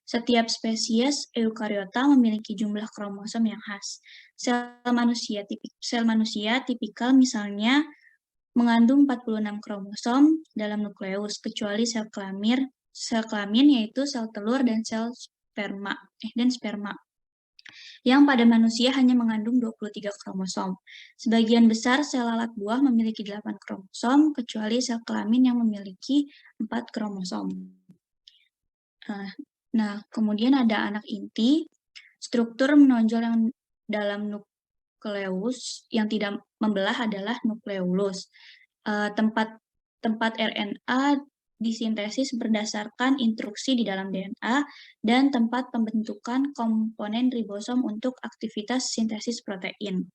Setiap spesies eukariota memiliki jumlah kromosom yang khas. Sel manusia tipikal misalnya mengandung 46 kromosom dalam nukleus, kecuali sel kelamin yaitu sel telur dan sperma, yang pada manusia hanya mengandung 23 kromosom. Sebagian besar sel lalat buah memiliki 8 kromosom, kecuali sel kelamin yang memiliki 4 kromosom. Nah, kemudian ada anak inti. Struktur menonjol yang dalam nukleus yang tidak membelah adalah nukleolus. Tempat RNA disintesis berdasarkan instruksi di dalam DNA dan tempat pembentukan komponen ribosom untuk aktivitas sintesis protein.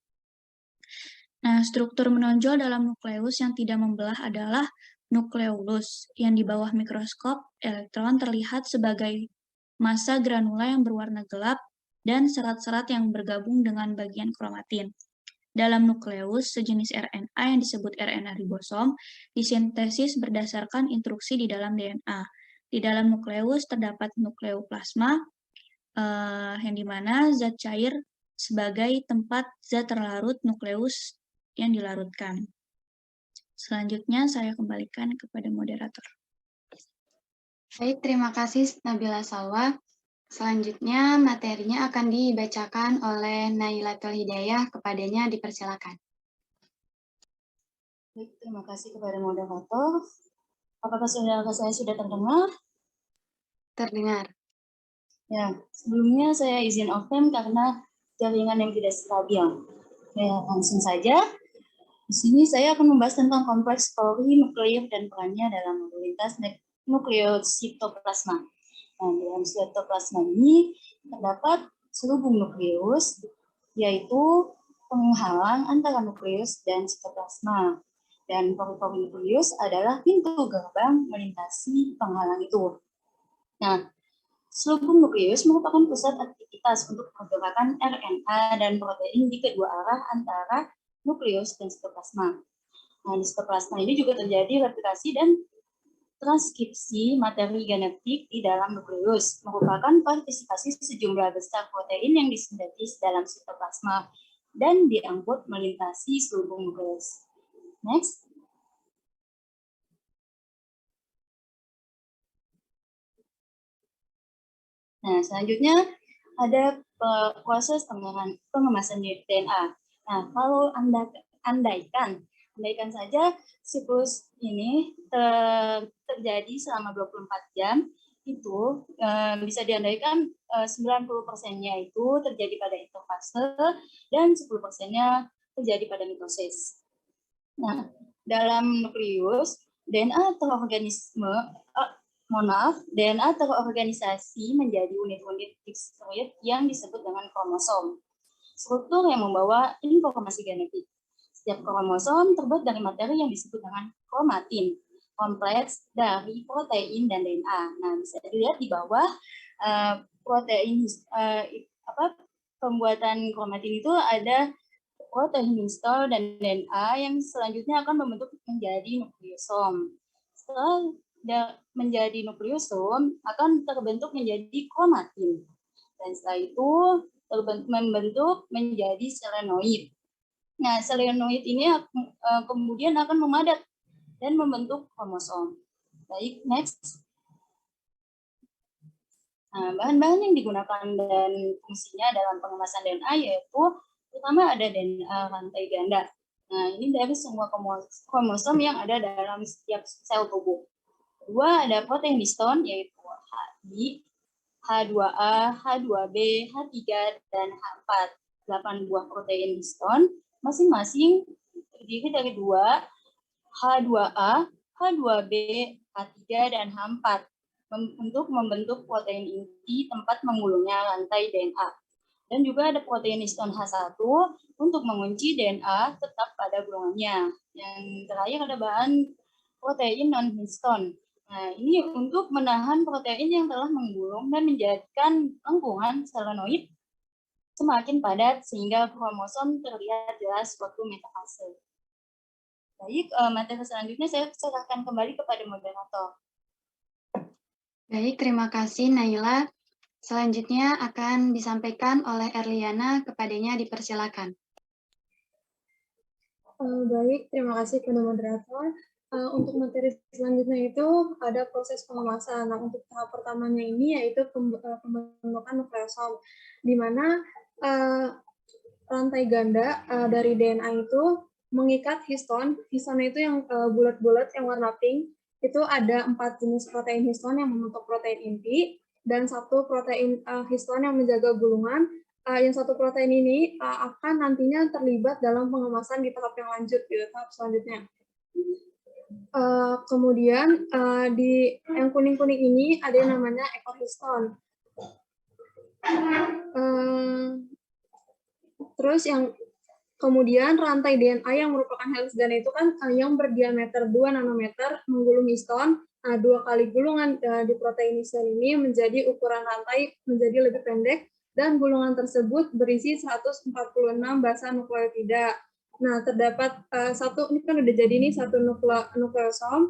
Nah, struktur menonjol dalam nukleus yang tidak membelah adalah nukleolus, yang di bawah mikroskop elektron terlihat sebagai massa granula yang berwarna gelap dan serat-serat yang bergabung dengan bagian kromatin. Dalam nukleus, sejenis RNA yang disebut RNA ribosom disintesis berdasarkan instruksi di dalam DNA. Di dalam nukleus terdapat nukleoplasma, yang dimana zat cair sebagai tempat zat terlarut nukleus yang dilarutkan. Selanjutnya saya kembalikan kepada moderator. Baik, terima kasih Nabila Salwa. Selanjutnya materinya akan dibacakan oleh Nailatul Hidayah, kepadanya dipersilakan. Baik, terima kasih kepada moderator. Apakah saya sudah terdengar? Terdengar. Ya, sebelumnya saya izin off-cam karena jaringan yang tidak stabil. Ya, langsung saja. Di sini saya akan membahas tentang kompleks teori nuklir dan perannya dalam lalu lintas nukleositoplasma. Nah, dalam sitoplasma ini terdapat selubung nukleus, yaitu penghalang antara nukleus dan sitoplasma. Dan pori-pori nukleus adalah pintu gerbang melintasi penghalang itu. Nah, selubung nukleus merupakan pusat aktivitas untuk pergerakan RNA dan protein di kedua arah antara nukleus dan sitoplasma. Nah, di sitoplasma ini juga terjadi replikasi dan transkripsi materi genetik di dalam nukleus, merupakan partisipasi sejumlah besar protein yang disintetis dalam sitoplasma dan diangkut melintasi selubung nukleus. Next. Nah, selanjutnya ada proses pengemasan DNA. Nah, kalau andaikan saja siklus ini terjadi selama 24 jam, itu bisa diandaikan 90%-nya itu terjadi pada interfase dan 10%-nya terjadi pada mitosis. Nah, dalam nukleus, DNA terorganisasi menjadi unit-unit discrete yang disebut dengan kromosom. Struktur yang membawa informasi genetik. Setiap kromosom terbuat dari materi yang disebut dengan kromatin, kompleks dari protein dan DNA. Nah, bisa dilihat di bawah pembuatan kromatin itu ada protein histol dan DNA yang selanjutnya akan membentuk menjadi nukleosom. Setelah menjadi nukleosom akan terbentuk menjadi kromatin. Dan setelah itu membentuk menjadi selenoid. Nah, selenoid ini kemudian akan memadat dan membentuk kromosom. Baik, next. Nah, bahan-bahan yang digunakan dan fungsinya dalam pengemasan DNA yaitu pertama ada DNA rantai ganda. Nah, ini dari semua kromosom yang ada dalam setiap sel tubuh. Kedua, ada protein histon yaitu HI, H2A, H2B, H3, dan H4. 8 buah protein histon masing-masing terdiri dari 2 H2A, H2B, H3, dan H4 untuk membentuk protein inti tempat memulungnya rantai DNA. Dan juga ada protein histon H1 untuk mengunci DNA tetap pada golongannya. Yang terakhir ada bahan protein non-histon. Nah, ini untuk menahan protein yang telah menggulung dan menjadikan lengkungan selenoid semakin padat sehingga kromosom terlihat jelas waktu metafase. Baik, materi selanjutnya saya serahkan kembali kepada moderator. Baik, terima kasih Naila. Selanjutnya akan disampaikan oleh Erliana, kepadanya dipersilakan. Baik, terima kasih kepada moderator. Untuk materi selanjutnya itu ada proses pengemasan. Nah, untuk tahap pertamanya ini yaitu pembentukan nukleosom, di mana rantai ganda dari DNA itu mengikat histon. Histon itu yang bulat-bulat yang warna pink. Itu ada 4 jenis protein histon yang membentuk protein inti dan 1 protein histon yang menjaga gulungan. Yang 1 protein ini akan nantinya terlibat dalam pengemasan di tahap yang lanjut, di tahap selanjutnya. Kemudian di yang kuning-kuning ini ada yang namanya ekor histon. Terus yang kemudian rantai DNA yang merupakan helix ganda itu kan yang berdiameter 2 nanometer menggulung histon. Nah, 2 kali gulungan di protein histon ini menjadi ukuran rantai menjadi lebih pendek dan gulungan tersebut berisi 146 basa nukleotida. Nah, terdapat ini kan udah jadi nih 1 nukleosom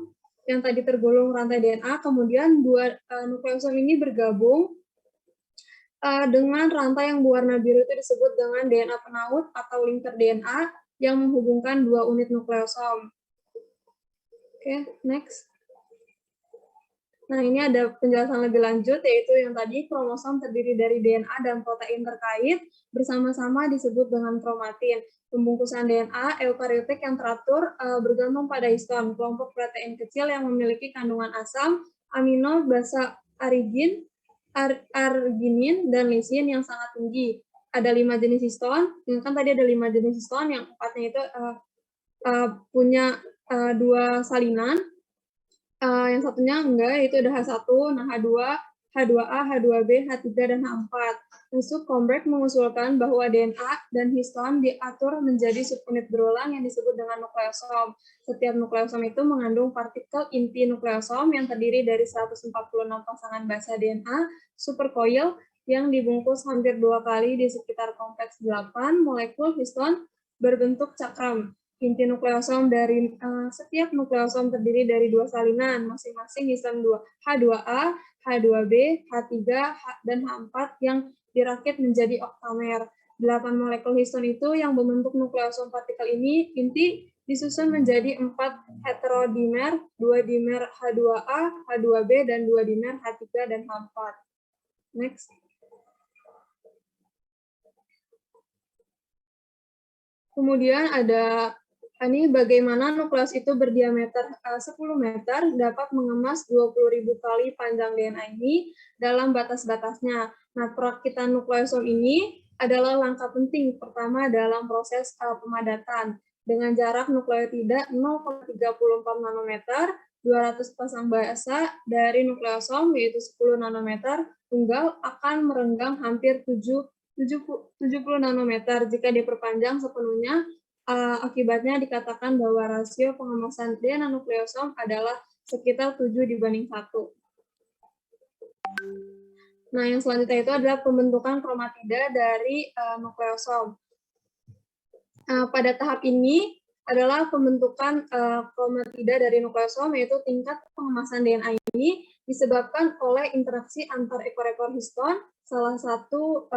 yang tadi tergolong rantai DNA, kemudian 2 nukleosom ini bergabung dengan rantai yang berwarna biru itu disebut dengan DNA penaut atau linker DNA yang menghubungkan 2 unit nukleosom. Oke, next. Nah, ini ada penjelasan lebih lanjut, yaitu yang tadi kromosom terdiri dari DNA dan protein terkait, bersama-sama disebut dengan kromatin. Pembungkusan DNA eukariotik yang teratur bergantung pada histon, kelompok protein kecil yang memiliki kandungan asam, amino, basa arginin, dan lisin yang sangat tinggi. Ada 5 jenis histon, kan tadi ada 5 jenis histon, yang 4-nya itu punya 2 salinan, yang satunya enggak, itu ada H1, nah H2, H2A, H2B, H3, dan H4. Yusuf Combrek mengusulkan bahwa DNA dan histon diatur menjadi subunit berulang yang disebut dengan nukleosom. Setiap nukleosom itu mengandung partikel inti nukleosom yang terdiri dari 146 pasangan basa DNA supercoil yang dibungkus hampir 2 kali di sekitar kompleks 8 molekul histon berbentuk cakram. Inti nukleosom dari setiap nukleosom terdiri dari 2 salinan, masing-masing histon 2, H2A, H2B, H3, dan H4 yang dirakit menjadi oktamer. 8 molekul histon itu yang membentuk nukleosom partikel ini, inti disusun menjadi 4 heterodimer, 2 dimer H2A, H2B, dan 2 dimer H3 dan H4. Next. Kemudian ada ini bagaimana nukleus itu berdiameter 10 meter dapat mengemas 20.000 kali panjang DNA ini dalam batas-batasnya. Nah, perakitan nukleosom ini adalah langkah penting pertama dalam proses pemadatan. Dengan jarak nukleotida 0,34 nanometer, 200 pasang basa dari nukleosom, yaitu 10 nanometer, tunggal akan merenggang hampir 70 nanometer jika diperpanjang sepenuhnya. Akibatnya dikatakan bahwa rasio pengemasan DNA nukleosom adalah sekitar 7:1. Nah, yang selanjutnya itu adalah pembentukan kromatida dari nukleosom. Pada tahap ini adalah pembentukan kromatida dari nukleosom, yaitu tingkat pengemasan DNA ini disebabkan oleh interaksi antar ekor-ekor histon, salah satu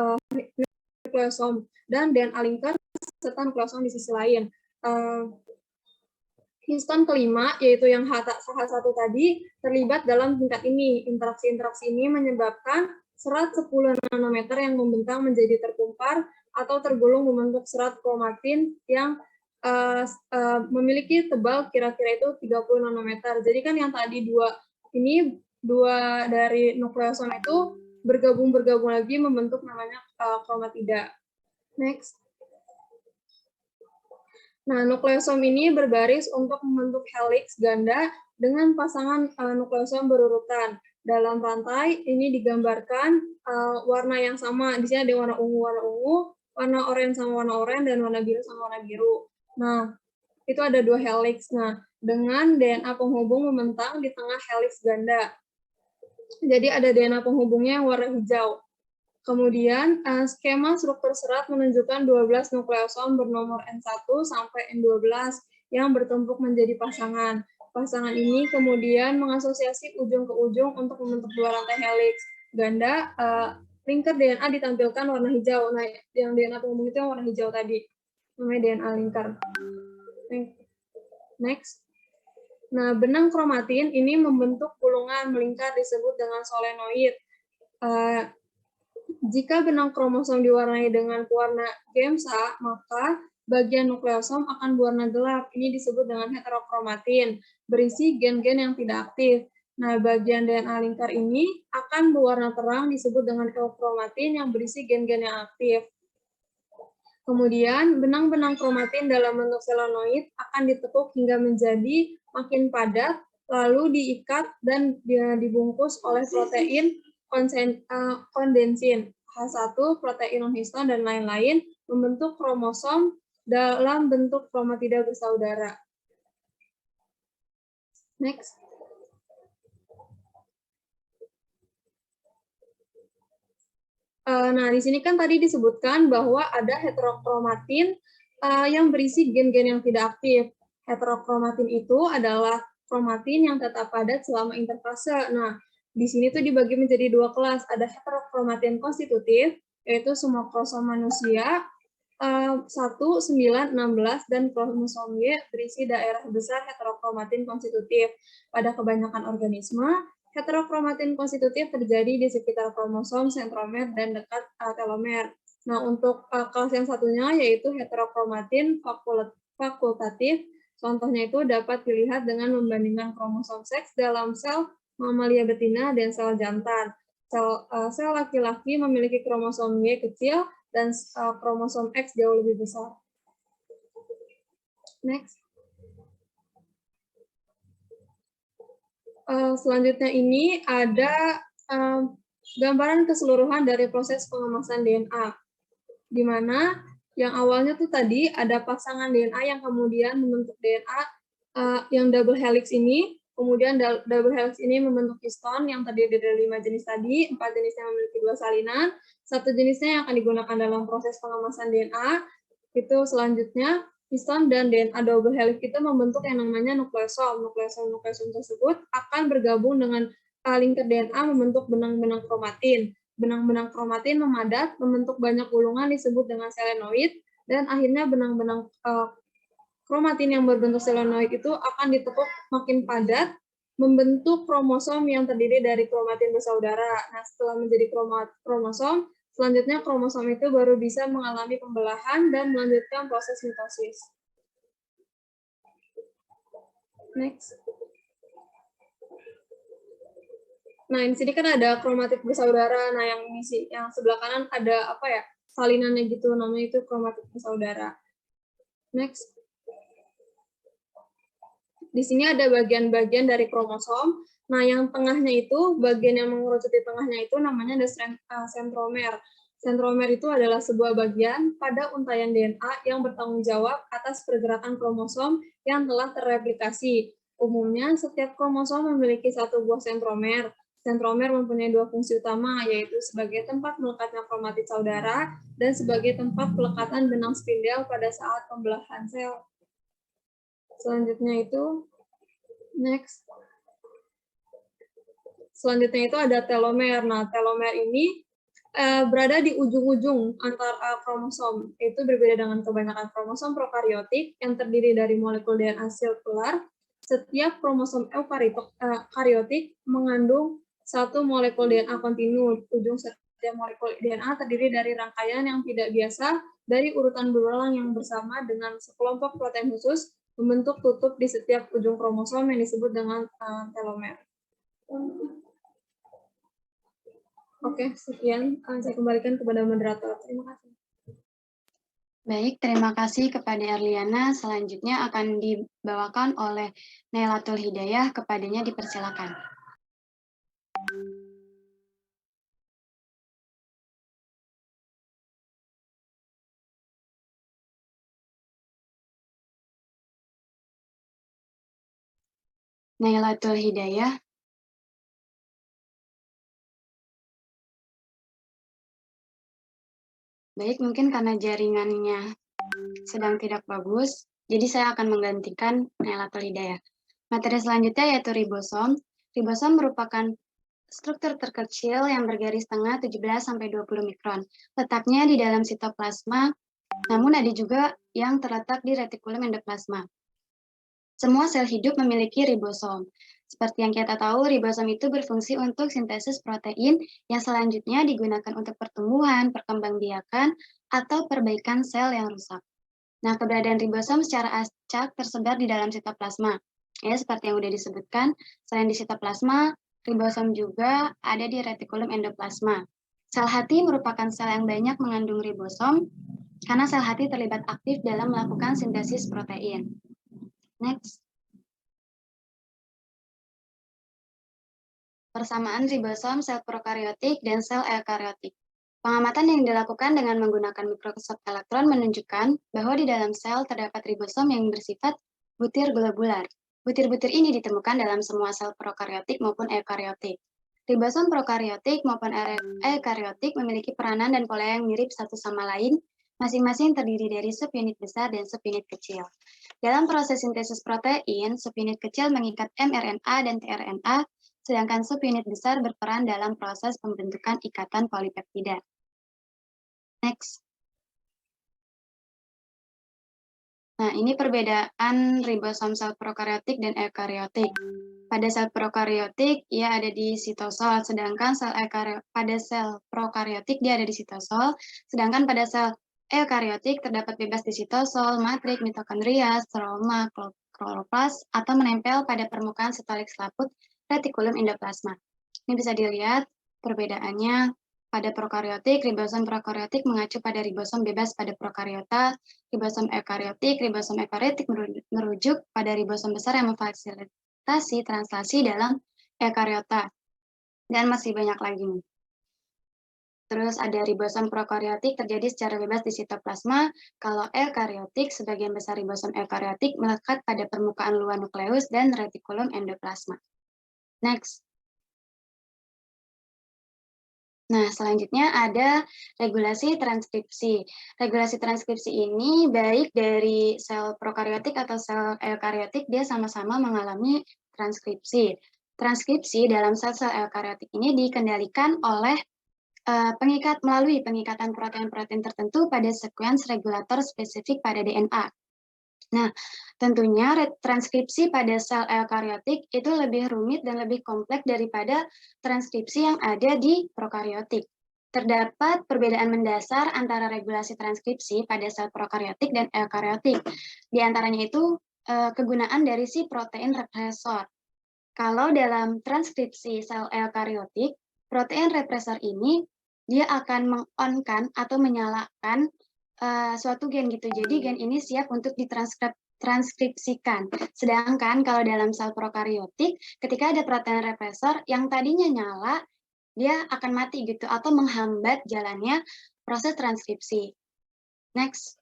nukleosom, dan DNA linker serta nukleosom di sisi lain. Histon kelima, yaitu yang H1 tadi, terlibat dalam tingkat ini. Interaksi-interaksi ini menyebabkan serat 10 nanometer yang membentang menjadi terpumpar atau tergulung membentuk serat kromatin yang memiliki tebal kira-kira itu 30 nanometer. Jadi kan yang tadi dua dari nukleosom itu bergabung lagi membentuk namanya kromatida. Next. Nah, nukleosom ini berbaris untuk membentuk helix ganda dengan pasangan nukleosom berurutan. Dalam rantai ini digambarkan warna yang sama. Di sini ada warna ungu, warna oranye sama warna oranye, dan warna biru sama warna biru. Nah, itu ada 2 helix. Nah, dengan DNA penghubung membentang di tengah helix ganda. Jadi ada DNA penghubungnya yang warna hijau. Kemudian, skema struktur serat menunjukkan 12 nukleosom bernomor N1 sampai N12 yang bertumpuk menjadi pasangan. Pasangan ini kemudian mengasosiasi ujung ke ujung untuk membentuk 2 rantai helix. ganda, linker DNA ditampilkan warna hijau. Nah, yang DNA penghubung itu yang warna hijau tadi, namanya DNA linker. Next. Nah, benang kromatin ini membentuk gulungan melingkar disebut dengan solenoid. Jika benang kromosom diwarnai dengan warna gemsa, maka bagian nukleosom akan berwarna gelap. Ini disebut dengan heterokromatin, berisi gen-gen yang tidak aktif. Nah, bagian DNA lingkar ini akan berwarna terang disebut dengan eukromatin yang berisi gen-gen yang aktif. Kemudian, benang-benang kromatin dalam bentuk selenoid akan ditekuk hingga menjadi makin padat, lalu diikat dan dibungkus oleh protein kondensin, H1, protein non-histon, dan lain-lain, membentuk kromosom dalam bentuk kromatida bersaudara. Next. Nah, di sini kan tadi disebutkan bahwa ada heterokromatin yang berisi gen-gen yang tidak aktif. Heterokromatin itu adalah kromatin yang tetap padat selama interfase. Nah, di sini tuh dibagi menjadi dua kelas. Ada heterokromatin konstitutif, yaitu semua kromosom manusia, 1, 9, 16, dan kromosom Y berisi daerah besar heterokromatin konstitutif. Pada kebanyakan organisme, heterokromatin konstitutif terjadi di sekitar kromosom, sentromer, dan dekat telomer. Nah, untuk kelas yang satunya yaitu heterokromatin fakultatif. Contohnya itu dapat dilihat dengan membandingkan kromosom seks dalam sel mamalia betina dan sel jantan. Sel laki-laki memiliki kromosom Y kecil dan kromosom X jauh lebih besar. Next. Selanjutnya ini ada gambaran keseluruhan dari proses pengemasan DNA, di mana yang awalnya tuh tadi ada pasangan DNA yang kemudian membentuk DNA yang double helix ini, kemudian double helix ini membentuk histon yang terdiri dari 5 jenis tadi, 4 jenisnya memiliki 2 salinan, 1 jenisnya yang akan digunakan dalam proses pengemasan DNA, itu selanjutnya histon dan DNA double helix itu membentuk yang namanya nukleosom. Nukleosom tersebut akan bergabung dengan linker DNA membentuk benang-benang kromatin. Benang-benang kromatin memadat, membentuk banyak gulungan disebut dengan selenoid, dan akhirnya benang-benang kromatin yang berbentuk selenoid itu akan ditekuk makin padat, membentuk kromosom yang terdiri dari kromatin bersaudara. Nah, setelah menjadi kromosom, selanjutnya kromosom itu baru bisa mengalami pembelahan dan melanjutkan proses mitosis. Next. Nah, di sini kan ada kromatin bersaudara. Nah, yang sebelah kanan ada apa ya? Salinannya gitu, namanya itu kromatin bersaudara. Next. Di sini ada bagian-bagian dari kromosom. Nah, yang tengahnya itu, bagian yang mengerucut di tengahnya itu namanya sentromer. Sentromer itu adalah sebuah bagian pada untaian DNA yang bertanggung jawab atas pergerakan kromosom yang telah terreplikasi. Umumnya, setiap kromosom memiliki 1 buah sentromer. Sentromer mempunyai 2 fungsi utama, yaitu sebagai tempat melekatnya kromatid saudara dan sebagai tempat pelekatan benang spindel pada saat pembelahan sel. Selanjutnya itu, next. Selanjutnya itu ada telomer. Nah, telomer ini berada di ujung-ujung antar kromosom. Itu berbeda dengan kebanyakan kromosom prokaryotik yang terdiri dari molekul DNA sirkular. Setiap kromosom eukaryotik mengandung 1 molekul DNA kontinu. Ujung setiap molekul DNA terdiri dari rangkaian yang tidak biasa dari urutan berulang yang bersama dengan sekelompok protein khusus membentuk tutup di setiap ujung kromosom yang disebut dengan telomer. Oke, sekian. Saya kembalikan kepada moderator. Terima kasih. Baik, terima kasih kepada Erliana. Selanjutnya akan dibawakan oleh Nailatul Hidayah. Kepadanya dipersilakan. Nailatul Hidayah. Baik, mungkin karena jaringannya sedang tidak bagus, jadi saya akan menggantikan Nailatul Hidayah. Materi selanjutnya yaitu ribosom. Ribosom merupakan struktur terkecil yang bergaris tengah 17-20 mikron. Letaknya di dalam sitoplasma, namun ada juga yang terletak di retikulum endoplasma. Semua sel hidup memiliki ribosom. Seperti yang kita tahu, ribosom itu berfungsi untuk sintesis protein yang selanjutnya digunakan untuk pertumbuhan, perkembangbiakan, atau perbaikan sel yang rusak. Nah, keberadaan ribosom secara acak tersebar di dalam sitoplasma. Ya, seperti yang sudah disebutkan, selain di sitoplasma, ribosom juga ada di retikulum endoplasma. Sel hati merupakan sel yang banyak mengandung ribosom karena sel hati terlibat aktif dalam melakukan sintesis protein. Next. Persamaan ribosom sel prokariotik dan sel eukariotik. Pengamatan yang dilakukan dengan menggunakan mikroskop elektron menunjukkan bahwa di dalam sel terdapat ribosom yang bersifat butir globular. Butir-butir ini ditemukan dalam semua sel prokariotik maupun eukariotik. Ribosom prokariotik maupun eukariotik memiliki peranan dan pola yang mirip satu sama lain, masing-masing terdiri dari subunit besar dan subunit kecil. Dalam proses sintesis protein, subunit kecil mengikat mRNA dan tRNA, sedangkan subunit besar berperan dalam proses pembentukan ikatan polipeptida. Next. Nah, ini perbedaan ribosom sel prokariotik dan eukariotik. Pada sel prokariotik, ia ada di sitosol, sedangkan pada sel prokariotik dia ada di sitosol, sedangkan pada sel eukariotik terdapat bebas di sitosol, matrik, mitokondria, stroma, kloroplas, atau menempel pada permukaan sitolik selaput retikulum endoplasma. Ini bisa dilihat perbedaannya. Pada prokariotik, ribosom prokariotik mengacu pada ribosom bebas pada prokariota, ribosom eukariotik merujuk pada ribosom besar yang memfasilitasi translasi dalam eukariota. Dan masih banyak lagi. Terus ada ribosom prokariotik terjadi secara bebas di sitoplasma, kalau eukariotik, sebagian besar ribosom eukariotik melekat pada permukaan luar nukleus dan retikulum endoplasma. Next. Nah, selanjutnya ada regulasi transkripsi. Regulasi transkripsi ini baik dari sel prokariotik atau sel eukariotik, dia sama-sama mengalami transkripsi. Transkripsi dalam sel-sel eukariotik ini dikendalikan oleh melalui pengikatan protein-protein tertentu pada sekuens regulator spesifik pada DNA. Nah, tentunya transkripsi pada sel eukariotik itu lebih rumit dan lebih kompleks daripada transkripsi yang ada di prokariotik. Terdapat perbedaan mendasar antara regulasi transkripsi pada sel prokariotik dan eukariotik. Di antaranya itu kegunaan dari si protein represor. Kalau dalam transkripsi sel eukariotik, protein represor ini dia akan meng-on-kan atau menyalakan suatu gen gitu. Jadi gen ini siap untuk ditranskripsikan. Sedangkan kalau dalam sel prokariotik, ketika ada protein represor yang tadinya nyala, dia akan mati gitu atau menghambat jalannya proses transkripsi. Next.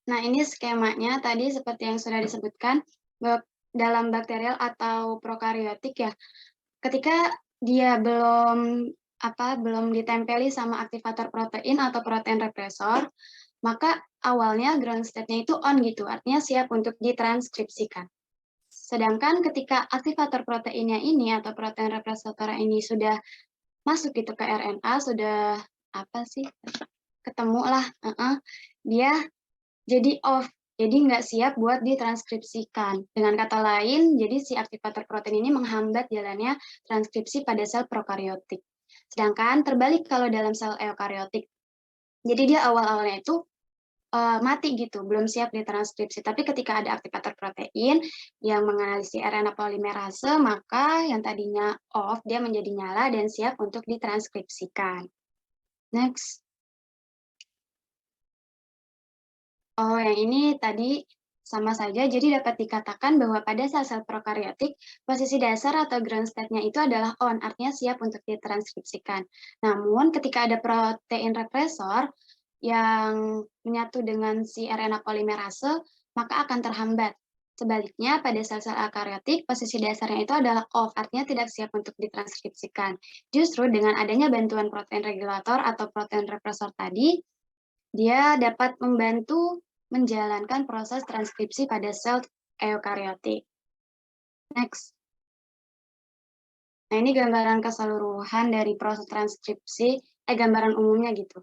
Nah, ini skemanya tadi seperti yang sudah disebutkan, bahwa dalam bakterial atau prokariotik ya, ketika dia belum ditempeli sama aktivator protein atau protein represor, maka awalnya ground state-nya itu on gitu, artinya siap untuk ditranskripsikan. Sedangkan ketika aktivator proteinnya ini atau protein represor ini sudah masuk gitu ke RNA, sudah ketemu lah, dia jadi off, jadi nggak siap buat ditranskripsikan. Dengan kata lain, jadi si aktivator protein ini menghambat jalannya transkripsi pada sel prokariotik. Sedangkan terbalik kalau dalam sel eukariotik. Jadi dia awal-awalnya itu mati gitu, belum siap ditranskripsi. Tapi ketika ada aktivator protein yang menganalisis RNA polimerase, maka yang tadinya off, dia menjadi nyala dan siap untuk ditranskripsikan. Next. Oh, yang ini tadi sama saja, jadi dapat dikatakan bahwa pada sel-sel prokariotik, posisi dasar atau ground state-nya itu adalah on, artinya siap untuk ditranskripsikan. Namun, ketika ada protein represor yang menyatu dengan si RNA polimerase, maka akan terhambat. Sebaliknya, pada sel-sel eukariotik, posisi dasarnya itu adalah off, artinya tidak siap untuk ditranskripsikan. Justru dengan adanya bantuan protein regulator atau protein represor tadi, Dia dapat membantu menjalankan proses transkripsi pada sel eukariotik. Next. Nah, ini gambaran keseluruhan dari proses transkripsi, gambaran umumnya gitu.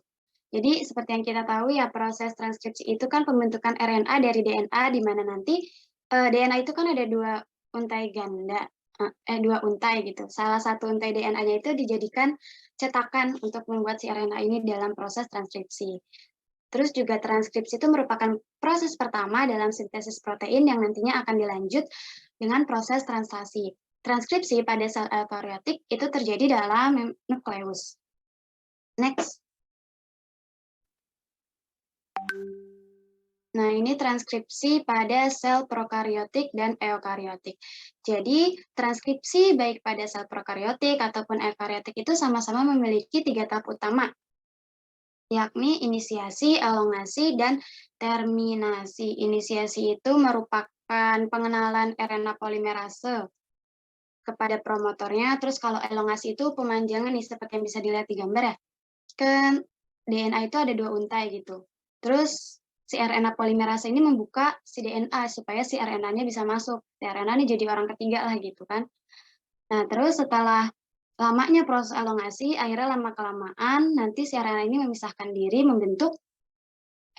Jadi, seperti yang kita tahu ya, proses transkripsi itu kan pembentukan RNA dari DNA, di mana nanti DNA itu kan ada dua untai ganda, dua untai gitu. Salah satu untai DNA-nya itu dijadikan cetakan untuk membuat si RNA ini dalam proses transkripsi. Terus juga transkripsi itu merupakan proses pertama dalam sintesis protein yang nantinya akan dilanjut dengan proses translasi. Transkripsi pada sel eukariotik itu terjadi dalam nukleus. Next. Nah, ini transkripsi pada sel prokariotik dan eukariotik. Jadi, transkripsi baik pada sel prokariotik ataupun eukariotik itu sama-sama memiliki 3 tahap utama, yakni inisiasi, elongasi, dan terminasi. Inisiasi itu merupakan pengenalan RNA polimerase kepada promotornya, terus kalau elongasi itu pemanjangan nih, seperti yang bisa dilihat di gambar ya. Kan DNA itu ada 2 untai gitu. Terus si RNA polimerase ini membuka si DNA supaya si RNA-nya bisa masuk. Si RNA ini jadi orang ketiga lah gitu kan. Nah, terus setelah lamanya proses elongasi, akhirnya lama-kelamaan nanti si RNA ini memisahkan diri membentuk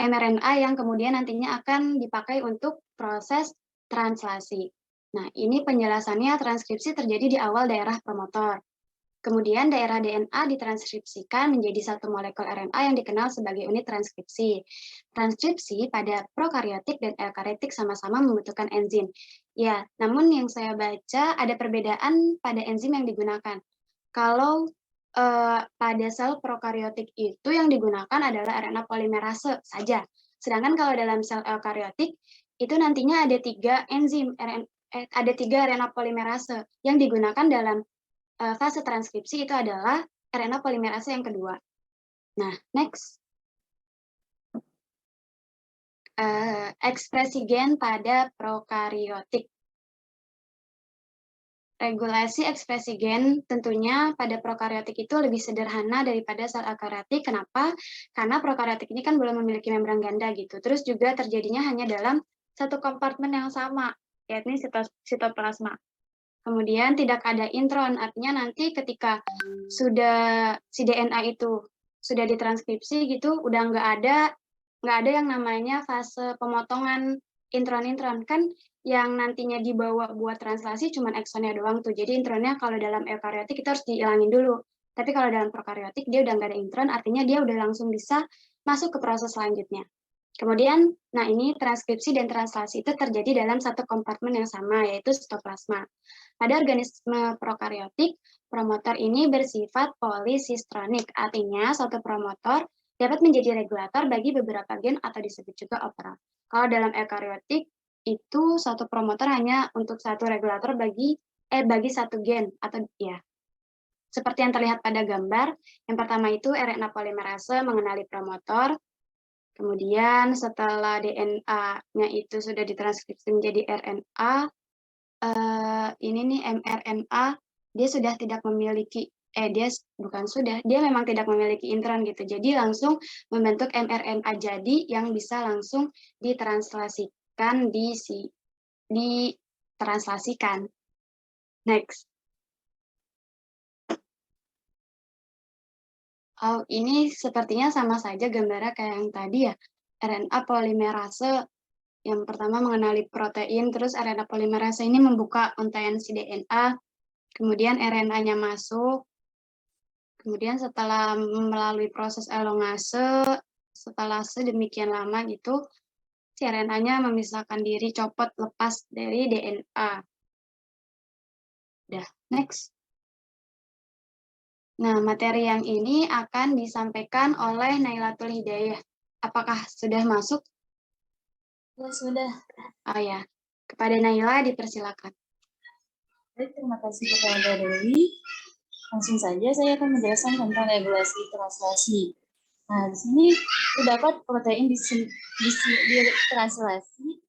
mRNA yang kemudian nantinya akan dipakai untuk proses translasi. Nah, ini penjelasannya transkripsi terjadi di awal daerah promotor. Kemudian daerah DNA ditranskripsikan menjadi satu molekul RNA yang dikenal sebagai unit transkripsi. Transkripsi pada prokariotik dan eukariotik sama-sama membutuhkan enzim. Ya, namun yang saya baca ada perbedaan pada enzim yang digunakan. Kalau pada sel prokariotik itu yang digunakan adalah RNA polimerase saja. Sedangkan kalau dalam sel eukariotik itu nantinya ada 3 enzim, ada 3 RNA polimerase yang digugakan dalam fase transkripsi itu adalah RNA polimerase yang kedua. Nah, next. Ekspresi gen pada prokariotik. Regulasi ekspresi gen tentunya pada prokariotik itu lebih sederhana daripada sel eukariotik. Kenapa? Karena prokariotik ini kan belum memiliki membran ganda gitu. Terus juga terjadinya hanya dalam satu kompartemen yang sama, yakni sitoplasma. Kemudian tidak ada intron, artinya nanti ketika sudah si DNA itu sudah ditranskripsi gitu, udah nggak ada yang namanya fase pemotongan intron-intron. Kan yang nantinya dibawa buat translasi cuma eksonnya doang tuh. Jadi intronnya kalau dalam eukariotik kita harus dihilangin dulu. Tapi kalau dalam prokariotik dia udah nggak ada intron, artinya dia udah langsung bisa masuk ke proses selanjutnya. Kemudian, nah ini transkripsi dan translasi itu terjadi dalam satu kompartemen yang sama, yaitu sitoplasma. Pada organisme prokariotik, promotor ini bersifat polisistronik, artinya suatu promotor dapat menjadi regulator bagi beberapa gen atau disebut juga operon. Kalau dalam eukariotik, itu satu promotor hanya untuk satu regulator bagi satu gen atau ya. Seperti yang terlihat pada gambar, yang pertama itu RNA polimerase mengenali promotor, kemudian setelah DNA-nya itu sudah ditranskripsi menjadi RNA, ini nih mRNA, dia sudah tidak memiliki, dia memang tidak memiliki intron gitu. Jadi langsung membentuk mRNA jadi yang bisa langsung ditranslasikan ditranslasikan. Next. Oh, ini sepertinya sama saja gambarnya kayak yang tadi ya. RNA polimerase yang pertama mengenali protein, terus RNA polimerase ini membuka untaian si DNA, kemudian RNA-nya masuk, kemudian setelah melalui proses elongase, setelah sedemikian lama gitu, si RNA-nya memisahkan diri, copot, lepas dari DNA. Udah, next. Nah, materi yang ini akan disampaikan oleh Nailatul Hidayah. Apakah sudah masuk? Ya, sudah. Oh ya, kepada Naila dipersilakan. Baik, terima kasih kepada Dewi. Langsung saja saya akan menjelaskan tentang regulasi translasi. Nah, di sini terdapat protein di translasi.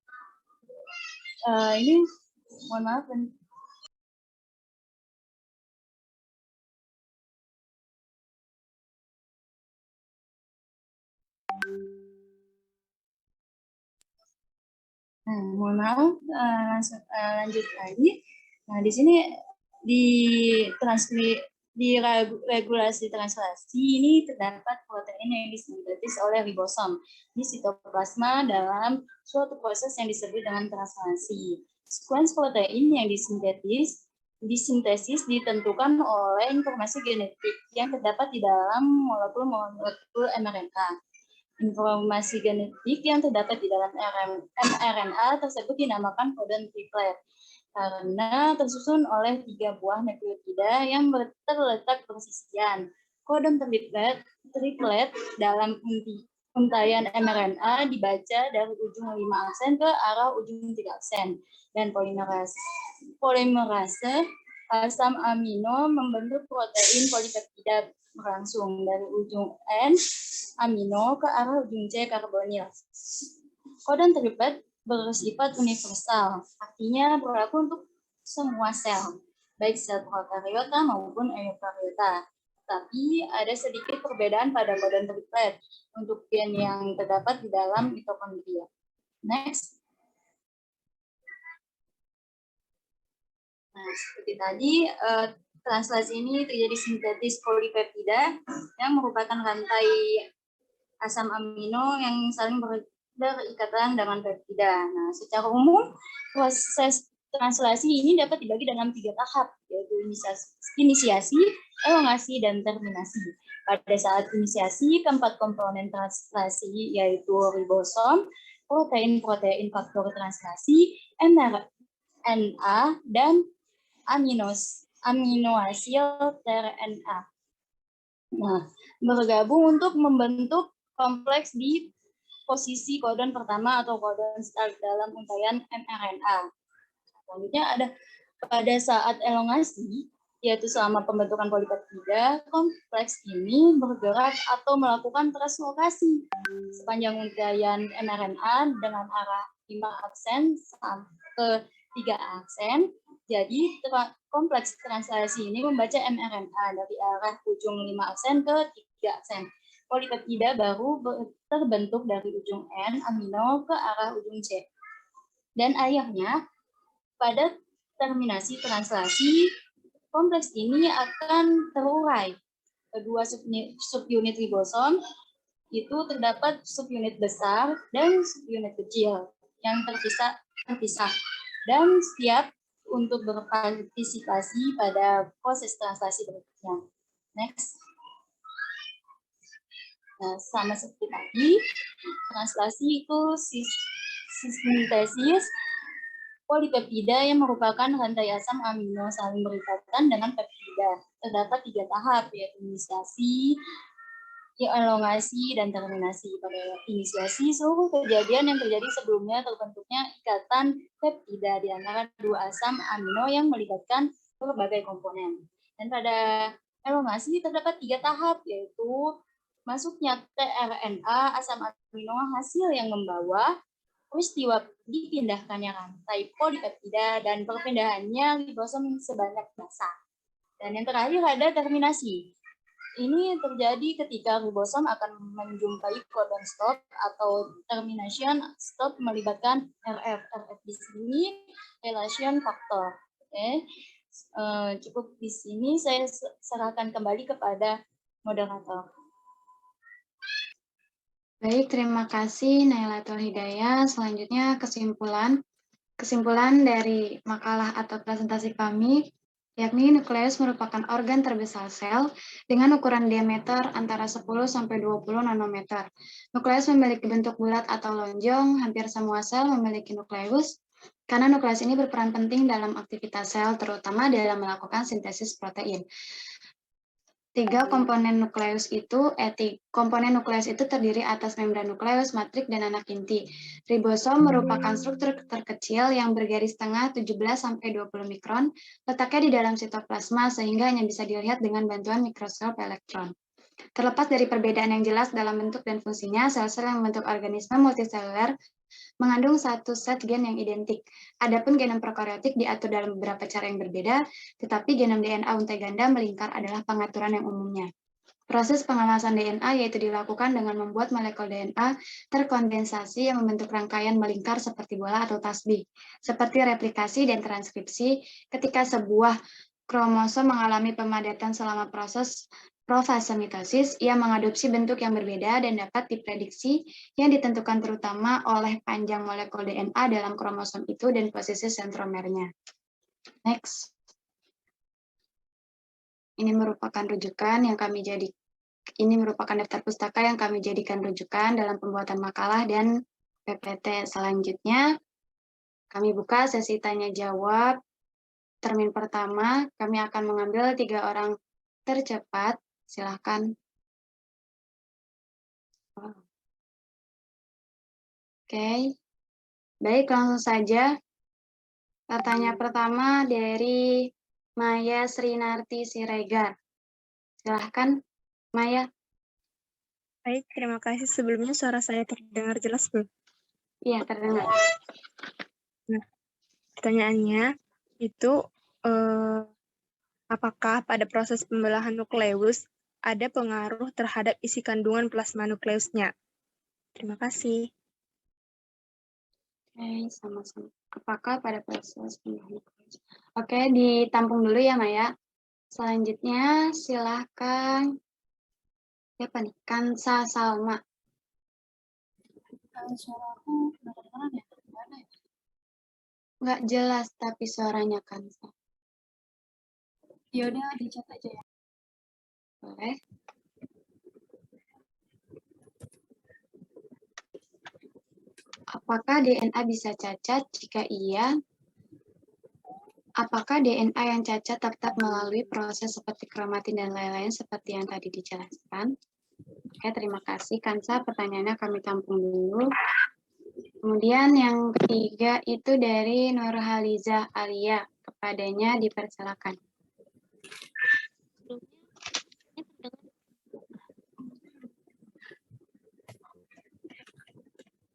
Ini mohon maaf. Nah, mohon maaf, lanjut lagi. Nah, di sini di regulasi translasi ini terdapat protein yang disintetis oleh ribosom di sitoplasma dalam suatu proses yang disebut dengan translasi. Sekuens protein yang disintesis ditentukan oleh informasi genetik yang terdapat di dalam molekul mRNA. Informasi genetik yang terdapat di dalam mRNA tersebut dinamakan kodon triplet karena tersusun oleh 3 buah nukleotida yang terletak bersisian. Kodon triplet dalam untaian mRNA dibaca dari ujung 5 aksen ke arah ujung 3 aksen, dan polimerase asam amino membentuk protein polipeptida berlangsung dari ujung N amino ke arah ujung C karbonil. Kodon triplet bersifat universal, artinya berlaku untuk semua sel, baik sel prokariota maupun eukariota. Tapi ada sedikit perbedaan pada kodon triplet untuk gen yang terdapat di dalam mitokondria. Next. Nah, seperti tadi, translasi ini terjadi sintetis polipeptida yang merupakan rantai asam amino yang saling berikatan dengan peptida. Nah, secara umum, proses translasi ini dapat dibagi dalam 3 tahap, yaitu inisiasi, elongasi, dan terminasi. Pada saat inisiasi, keempat komponen translasi yaitu ribosom, protein-protein faktor translasi, mRNA, dan aminoasil tRNA. Nah, bergabung untuk membentuk kompleks di posisi kodon pertama atau kodon start dalam untaian mRNA. Selanjutnya ada pada saat elongasi, yaitu selama pembentukan polipeptida, kompleks ini bergerak atau melakukan translokasi sepanjang untaian mRNA dengan arah 5 aksen sampai 3 aksen. Jadi kompleks translasi ini membaca mRNA dari arah ujung 5 aksen ke 3 aksen. Polipeptida baru terbentuk dari ujung N amino ke arah ujung C. Dan akhirnya pada terminasi translasi, kompleks ini akan terurai. Kedua subunit ribosom itu terdapat subunit besar dan subunit kecil yang terpisah dan siap untuk berpartisipasi pada proses translasi berikutnya. Next. Nah, sama seperti tadi, translasi itu sintesis polipeptida yang merupakan rantai asam amino saling berikatan dengan peptida. Terdapat 3 tahap, yaitu inisiasi, elongasi, dan terminasi. Pada inisiasi, seluruh kejadian yang terjadi sebelumnya terbentuknya ikatan peptida di antara 2 asam amino yang melibatkan berbagai komponen. Dan pada elongasi terdapat 3 tahap, yaitu masuknya tRNA asam amino hasil yang membawa, peristiwa dipindahkannya rantai polipeptida, dan perpindahannya ribosom sebanyak massa. Dan yang terakhir ada terminasi. Ini terjadi ketika ribosom akan menjumpai kodon stop atau termination stop melibatkan RF. RF di sini relation factor. Oke. Cukup di sini saya serahkan kembali kepada moderator. Baik, terima kasih Nailatul Hidayah. Selanjutnya kesimpulan dari makalah atau presentasi kami, yakni nukleus merupakan organ terbesar sel dengan ukuran diameter antara 10 sampai 20 nanometer. Nukleus memiliki bentuk bulat atau lonjong, hampir semua sel memiliki nukleus, karena nukleus ini berperan penting dalam aktivitas sel, terutama dalam melakukan sintesis protein. Komponen nukleus itu terdiri atas membran nukleus, matrik, dan anak inti. Ribosom merupakan struktur terkecil yang bergaris tengah 17-20 mikron, letaknya di dalam sitoplasma sehingga hanya bisa dilihat dengan bantuan mikroskop elektron. Terlepas dari perbedaan yang jelas dalam bentuk dan fungsinya, sel-sel yang membentuk organisme multiseluler mengandung satu set gen yang identik. Adapun genom prokariotik diatur dalam beberapa cara yang berbeda, tetapi genom DNA untai ganda melingkar adalah pengaturan yang umumnya. Proses pengawasan DNA yaitu dilakukan dengan membuat molekul DNA terkondensasi yang membentuk rangkaian melingkar seperti bola atau tasbih. Seperti replikasi dan transkripsi, ketika sebuah kromosom mengalami pemadatan selama profase mitosis, ia mengadopsi bentuk yang berbeda dan dapat diprediksi yang ditentukan terutama oleh panjang molekul DNA dalam kromosom itu dan posisi sentromernya. Next. Ini merupakan rujukan yang ini merupakan daftar pustaka yang kami jadikan rujukan dalam pembuatan makalah dan PPT. Selanjutnya, kami buka sesi tanya-jawab. Termin pertama, kami akan mengambil 3 orang tercepat. Silahkan. Oke. Baik, langsung saja. Pertanyaan pertama dari Maya Srinarti Siregar. Silahkan, Maya. Baik, terima kasih. Sebelumnya suara saya terdengar jelas belum? Iya, terdengar. Nah, pertanyaannya itu, apakah pada proses pembelahan nukleus ada pengaruh terhadap isi kandungan plasma nukleusnya? Terima kasih. Oke, sama-sama. Apakah pada proses pembelahan nukleus? Oke, ditampung dulu ya, Maya. Selanjutnya, silahkan. Siapa nih? Kansa Salma. Suara aku nggak kedengeran ya? Gimana ya? Nggak jelas, tapi suaranya Kansa. Ya udah dicat aja ya. Boleh. Apakah DNA bisa cacat? Jika iya, apakah DNA yang cacat tetap melalui proses seperti kromatin dan lain-lain seperti yang tadi dijelaskan? Oke, terima kasih Kansa. Pertanyaannya kami tampung dulu. Kemudian yang ketiga itu dari Nurhaliza Alia. Kepadanya dipersilakan.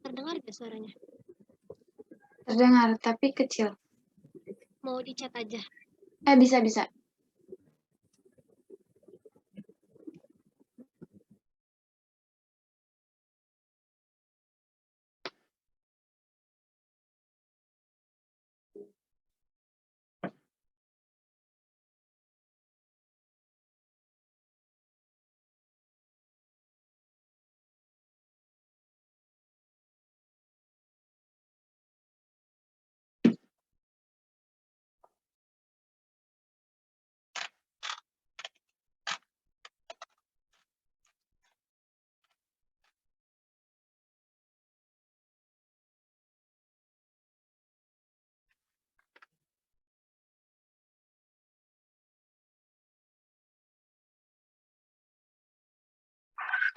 Terdengar nggak suaranya? Terdengar, tapi kecil. Mau dicat aja. Bisa.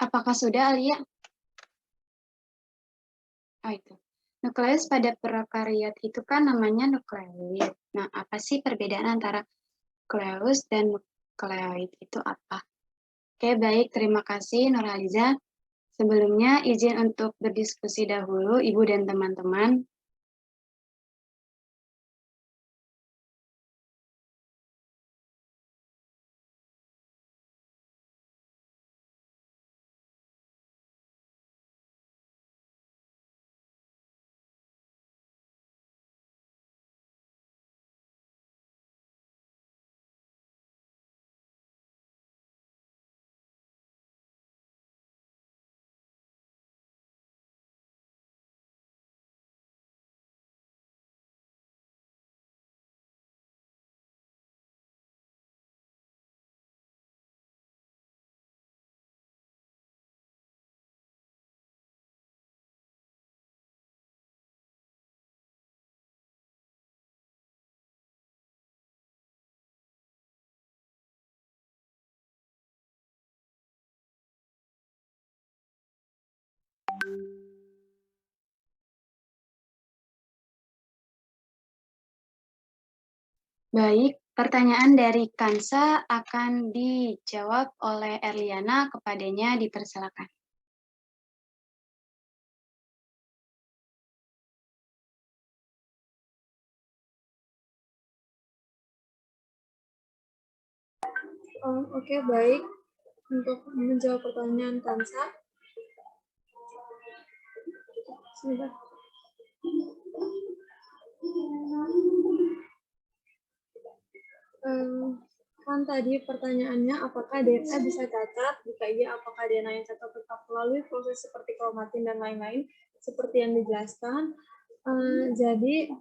Apakah sudah, Alia? Oh, itu. Nukleus pada prokariot itu kan namanya nukleoid. Nah, apa sih perbedaan antara nukleus dan nukleoid itu apa? Oke, baik. Terima kasih, Nurhaliza. Sebelumnya, izin untuk berdiskusi dahulu, Ibu dan teman-teman. Baik, pertanyaan dari Kansa akan dijawab oleh Erliana. Kepadanya dipersilakan. Oke, baik. untuk menjawab pertanyaan Kansa. Sebentar. Kan tadi pertanyaannya apakah DNA bisa cacat? Jika iya, apakah DNA yang cacat tetap melalui proses seperti kromatin dan lain-lain seperti yang dijelaskan? Jadi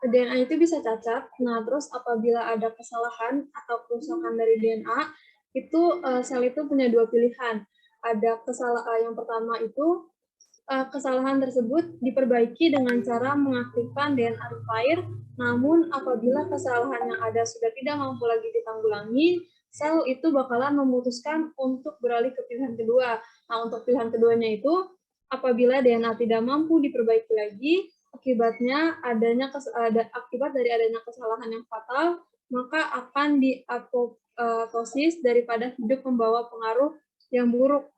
DNA itu bisa cacat. Nah, terus apabila ada kesalahan atau kerusakan dari DNA, itu sel itu punya dua pilihan. Ada kesalahan yang pertama itu kesalahan tersebut diperbaiki dengan cara mengaktifkan DNA repair. Namun apabila kesalahan yang ada sudah tidak mampu lagi ditanggulangi, sel itu bakalan memutuskan untuk beralih ke pilihan kedua. Nah, untuk pilihan keduanya itu apabila DNA tidak mampu diperbaiki lagi, akibat dari adanya kesalahan yang fatal, maka akan diapoptosis daripada hidup membawa pengaruh yang buruk.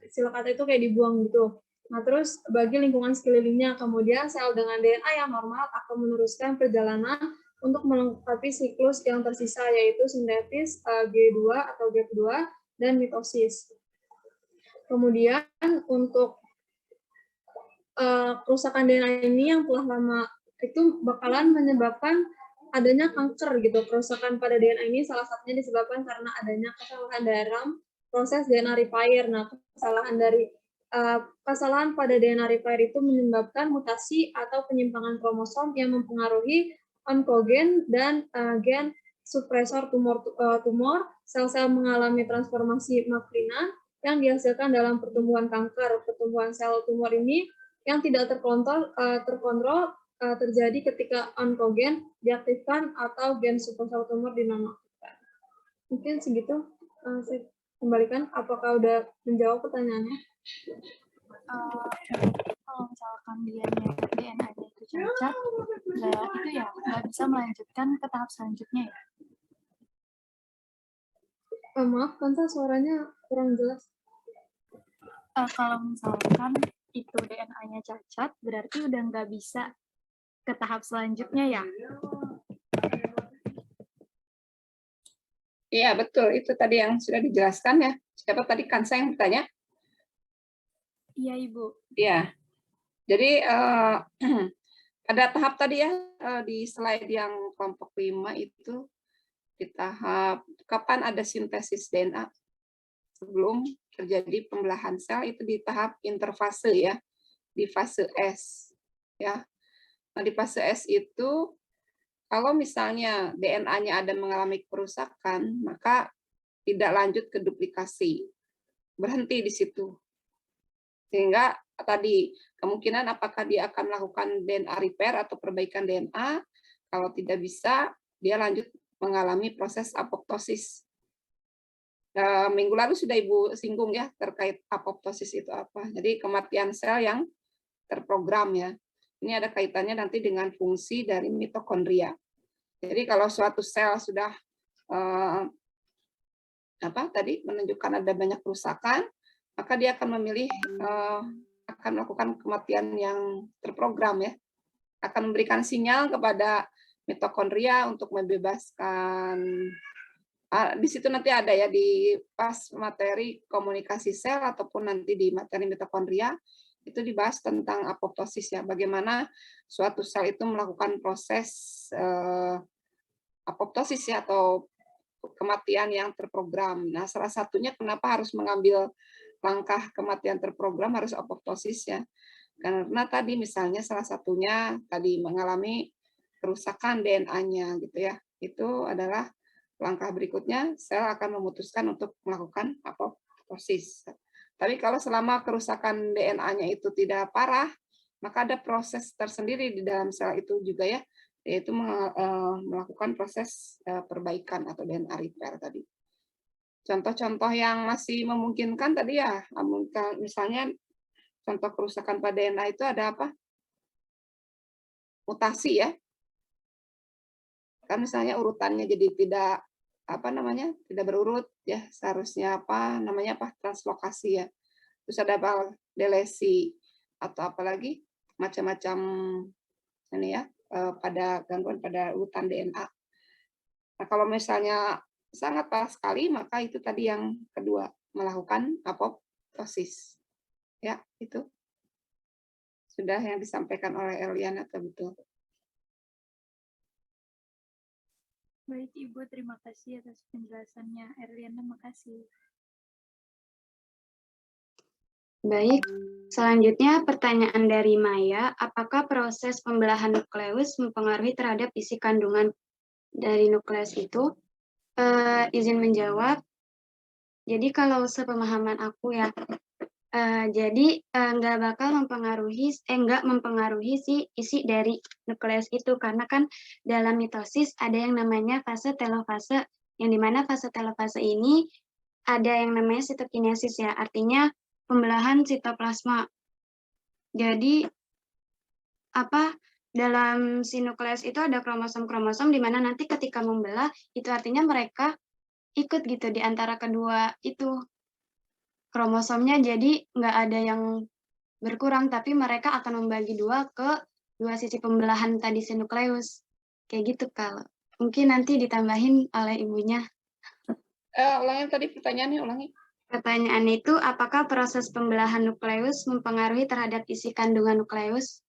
Istilah kata itu kayak dibuang gitu. Nah, terus bagi lingkungan sekelilingnya, kemudian sel dengan DNA yang normal akan meneruskan perjalanan untuk melengkapi siklus yang tersisa, yaitu sintesis G2 atau G2 dan mitosis. Kemudian untuk kerusakan DNA ini yang telah lama itu bakalan menyebabkan adanya kanker gitu. Kerusakan pada DNA ini salah satunya disebabkan karena adanya kesalahan dalam proses DNA repair. Nah, kesalahan pada DNA repair itu menyebabkan mutasi atau penyimpangan kromosom yang mempengaruhi onkogen dan gen supresor tumor. Sel-sel mengalami transformasi makrinan yang dihasilkan dalam pertumbuhan kanker. Pertumbuhan sel tumor ini yang tidak terkontrol terjadi ketika onkogen diaktifkan atau gen supresor tumor dinonaktifkan. Mungkin segitu. Saya kembalikan. Apakah udah menjawab pertanyaannya? Kalau misalkan DNA-nya itu cacat, nggak bisa melanjutkan ke tahap selanjutnya ya? Maaf, Kansa, suaranya kurang jelas. Kalau misalkan itu DNA-nya cacat, berarti udah nggak bisa ke tahap selanjutnya ya? Iya, betul. Itu tadi yang sudah dijelaskan ya. Siapa tadi Kansa yang bertanya? Iya, Ibu. Iya. Jadi pada tahap tadi ya, di slide yang kelompok 5 itu, di tahap kapan ada sintesis DNA sebelum terjadi pembelahan sel, itu di tahap interfase ya, di fase S ya. Nah, di fase S itu kalau misalnya DNA-nya ada mengalami kerusakan, maka tidak lanjut ke duplikasi, berhenti di situ. Sehingga tadi kemungkinan apakah dia akan melakukan DNA repair atau perbaikan DNA, kalau tidak bisa, dia lanjut mengalami proses apoptosis. Minggu lalu sudah Ibu singgung ya terkait apoptosis itu apa. Jadi kematian sel yang terprogram ya. Ini ada kaitannya nanti dengan fungsi dari mitokondria. Jadi kalau suatu sel sudah menunjukkan ada banyak kerusakan, maka dia akan memilih akan melakukan kematian yang terprogram ya. Akan memberikan sinyal kepada mitokondria untuk membebaskan. Di situ nanti ada ya di pas materi komunikasi sel ataupun nanti di materi mitokondria itu dibahas tentang apoptosis ya. Bagaimana suatu sel itu melakukan proses apoptosis ya atau kematian yang terprogram. Nah, salah satunya kenapa harus mengambil langkah kematian terprogram harus apoptosis ya. Karena tadi misalnya salah satunya tadi mengalami kerusakan DNA-nya gitu ya. Itu adalah langkah berikutnya sel akan memutuskan untuk melakukan apoptosis. Tapi kalau selama kerusakan DNA-nya itu tidak parah, maka ada proses tersendiri di dalam sel itu juga ya, yaitu melakukan proses perbaikan atau DNA repair tadi. Contoh-contoh yang masih memungkinkan tadi ya, misalnya contoh kerusakan pada DNA itu ada apa? Mutasi ya. Kan misalnya urutannya jadi tidak tidak berurut ya, seharusnya translokasi ya. Terus ada delesi atau apalagi macam-macam ini ya, pada gangguan pada urutan DNA. Nah, kalau misalnya sangat parah sekali, maka itu tadi yang kedua, melakukan apoptosis. Ya, itu sudah yang disampaikan oleh Eliana, betul. Baik, Ibu, terima kasih atas penjelasannya. Erliana, makasih. Baik, selanjutnya pertanyaan dari Maya, apakah proses pembelahan nukleus mempengaruhi terhadap isi kandungan dari nukleus itu? Izin menjawab. Jadi kalau sepemahaman aku ya, jadi nggak bakal nggak mempengaruhi si isi dari nukleus itu, karena kan dalam mitosis ada yang namanya fase telofase, yang dimana fase telofase ini ada yang namanya sitokinesis ya, artinya pembelahan sitoplasma. Jadi dalam si nukleus itu ada kromosom-kromosom di mana nanti ketika membelah itu artinya mereka ikut gitu di antara kedua itu kromosomnya, jadi nggak ada yang berkurang, tapi mereka akan membagi dua ke dua sisi pembelahan tadi si nukleus. Kayak gitu, Kak. Mungkin nanti ditambahin oleh ibunya. Ulangi tadi pertanyaannya, ulangi. Pertanyaan itu, apakah proses pembelahan nukleus mempengaruhi terhadap isi kandungan nukleus?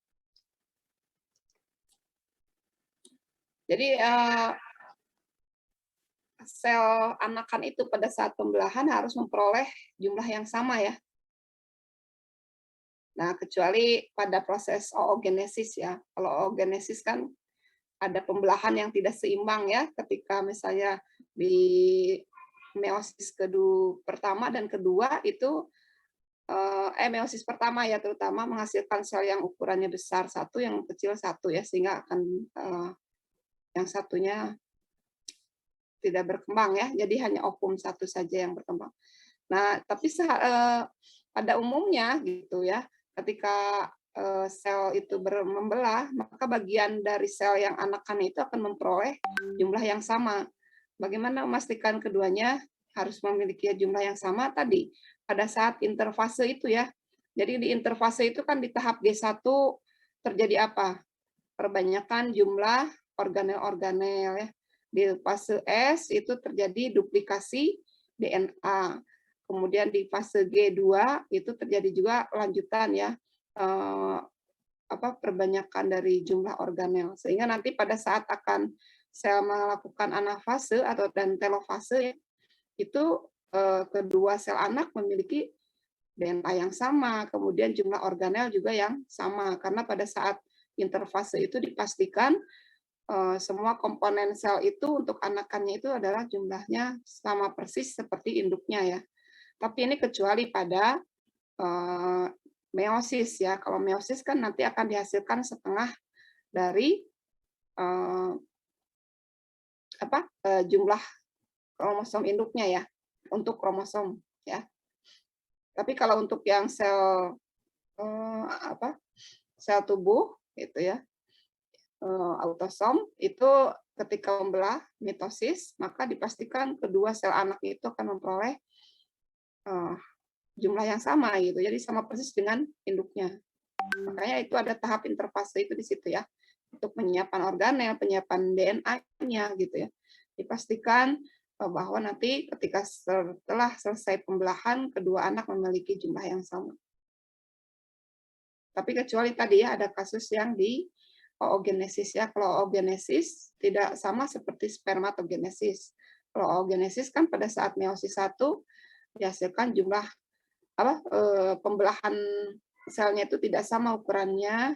Jadi sel anakan itu pada saat pembelahan harus memperoleh jumlah yang sama ya. Nah, kecuali pada proses oogenesis ya. Kalau oogenesis kan ada pembelahan yang tidak seimbang ya, ketika misalnya di meiosis pertama dan kedua itu meiosis pertama ya terutama menghasilkan sel yang ukurannya besar satu, yang kecil satu ya, sehingga akan yang satunya tidak berkembang ya, jadi hanya ovum satu saja yang berkembang. Nah, tapi pada umumnya gitu ya, ketika sel itu membelah, maka bagian dari sel yang anakan itu akan memperoleh jumlah yang sama. Bagaimana memastikan keduanya harus memiliki jumlah yang sama tadi pada saat interfase itu ya. Jadi di interfase itu kan di tahap G1 terjadi apa? Perbanyakan jumlah organel-organel ya. Di fase S itu terjadi duplikasi DNA. Kemudian di fase G2 itu terjadi juga lanjutan ya, perbanyakan dari jumlah organel. Sehingga nanti pada saat akan sel melakukan anafase atau dan telofase itu kedua sel anak memiliki DNA yang sama, kemudian jumlah organel juga yang sama, karena pada saat interfase itu dipastikan semua komponen sel itu untuk anakannya itu adalah jumlahnya sama persis seperti induknya ya. Tapi ini kecuali pada meiosis ya. Kalau meiosis kan nanti akan dihasilkan setengah dari jumlah kromosom induknya ya, untuk kromosom ya. Tapi kalau untuk yang sel sel tubuh gitu ya, autosom itu ketika membelah mitosis, maka dipastikan kedua sel anak itu akan memperoleh jumlah yang sama gitu, jadi sama persis dengan induknya. Makanya itu ada tahap interfase itu di situ ya, untuk penyiapan organel, penyiapan DNA-nya gitu ya. Dipastikan bahwa nanti ketika setelah selesai pembelahan, kedua anak memiliki jumlah yang sama. Tapi kecuali tadi ya ada kasus yang di oogenesis ya. Kalau oogenesis tidak sama seperti spermatogenesis. Kalau oogenesis kan pada saat meiosis 1 dihasilkan jumlah pembelahan selnya itu tidak sama ukurannya,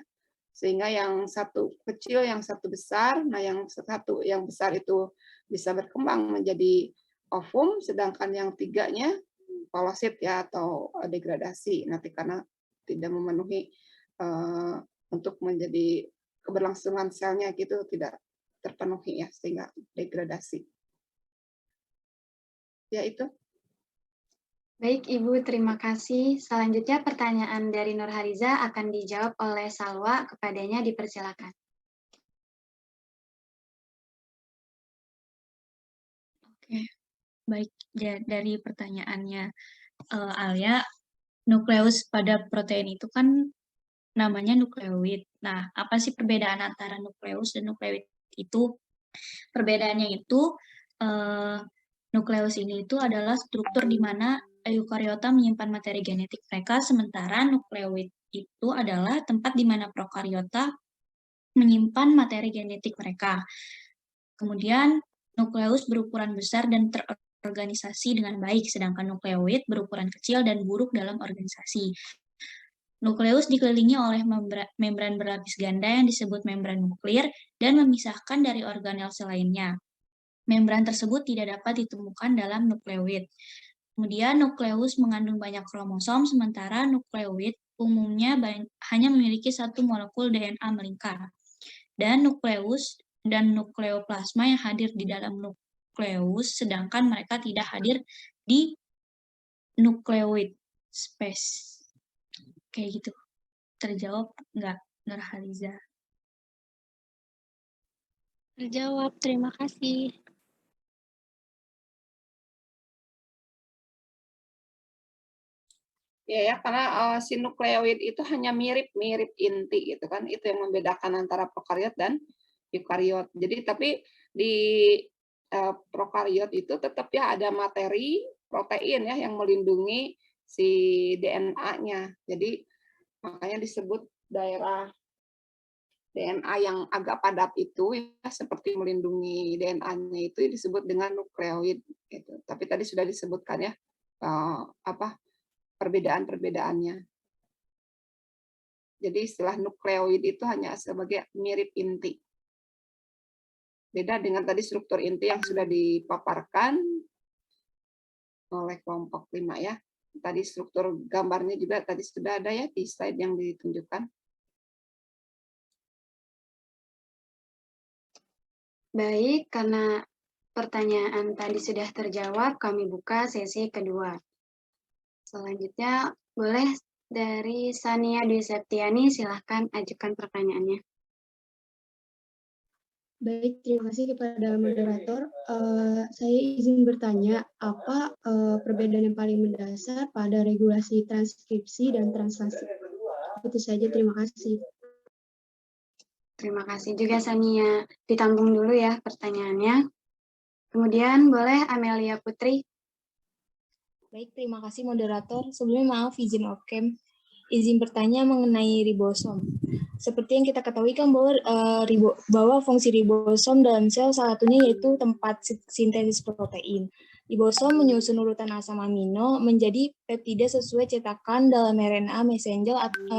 sehingga yang satu kecil, yang satu besar. Nah, yang satu yang besar itu bisa berkembang menjadi ovum, sedangkan yang tiganya polosit ya, atau degradasi nanti karena tidak memenuhi untuk menjadi keberlangsungan selnya gitu, tidak terpenuhi ya, sehingga degradasi. Ya itu. Baik, Ibu, terima kasih. Selanjutnya pertanyaan dari Nur Hariza akan dijawab oleh Salwa, kepadanya dipersilakan. Oke, baik. Dari pertanyaannya Alia, nukleus pada protein itu kan namanya nukleoid. Nah, apa sih perbedaan antara nukleus dan nukleoid itu? Perbedaannya itu Nukleus ini itu adalah struktur di mana eukariota menyimpan materi genetik mereka, sementara nukleoid itu adalah tempat di mana prokariota menyimpan materi genetik mereka. Kemudian, nukleus berukuran besar dan terorganisasi dengan baik, sedangkan nukleoid berukuran kecil dan buruk dalam organisasi. Nukleus dikelilingi oleh membran berlapis ganda yang disebut membran nuklir dan memisahkan dari organel selainnya. Membran tersebut tidak dapat ditemukan dalam nukleoid. Kemudian nukleus mengandung banyak kromosom, sementara nukleoid umumnya hanya memiliki satu molekul DNA melingkar. Dan nukleus dan nukleoplasma yang hadir di dalam nukleus, sedangkan mereka tidak hadir di nukleoid space. Kayak gitu. Terjawab nggak, Nurhaliza? Terjawab, terima kasih. Ya, karena si nukleoid itu hanya mirip-mirip inti gitu kan, itu yang membedakan antara prokariot dan eukariot. Jadi tapi di prokariot itu tetap ya ada materi protein ya yang melindungi si DNA-nya. Jadi makanya disebut daerah DNA yang agak padat itu ya, seperti melindungi DNA-nya itu disebut dengan nukleoid gitu. Tapi tadi sudah disebutkan ya perbedaan-perbedaannya. Jadi istilah nukleoid itu hanya sebagai mirip inti. Beda dengan tadi struktur inti yang sudah dipaparkan oleh kelompok 5 ya. Tadi struktur gambarnya juga tadi sudah ada ya di slide yang ditunjukkan. Baik, karena pertanyaan tadi sudah terjawab, kami buka sesi kedua. Selanjutnya, boleh dari Sania Dwi Septiani, silahkan ajukan pertanyaannya. Baik, terima kasih kepada moderator. Saya izin bertanya, apa perbedaan yang paling mendasar pada regulasi transkripsi dan translasi? Itu saja, terima kasih. Terima kasih juga Sania. Ditanggung dulu ya pertanyaannya. Kemudian boleh Amelia Putri. Baik, terima kasih moderator. Sebelumnya maaf izin off-cam. Izin bertanya mengenai ribosom. Seperti yang kita ketahui kan bahwa fungsi ribosom dalam sel salah satunya yaitu tempat sintesis protein. Ribosom menyusun urutan asam amino menjadi peptida sesuai cetakan dalam RNA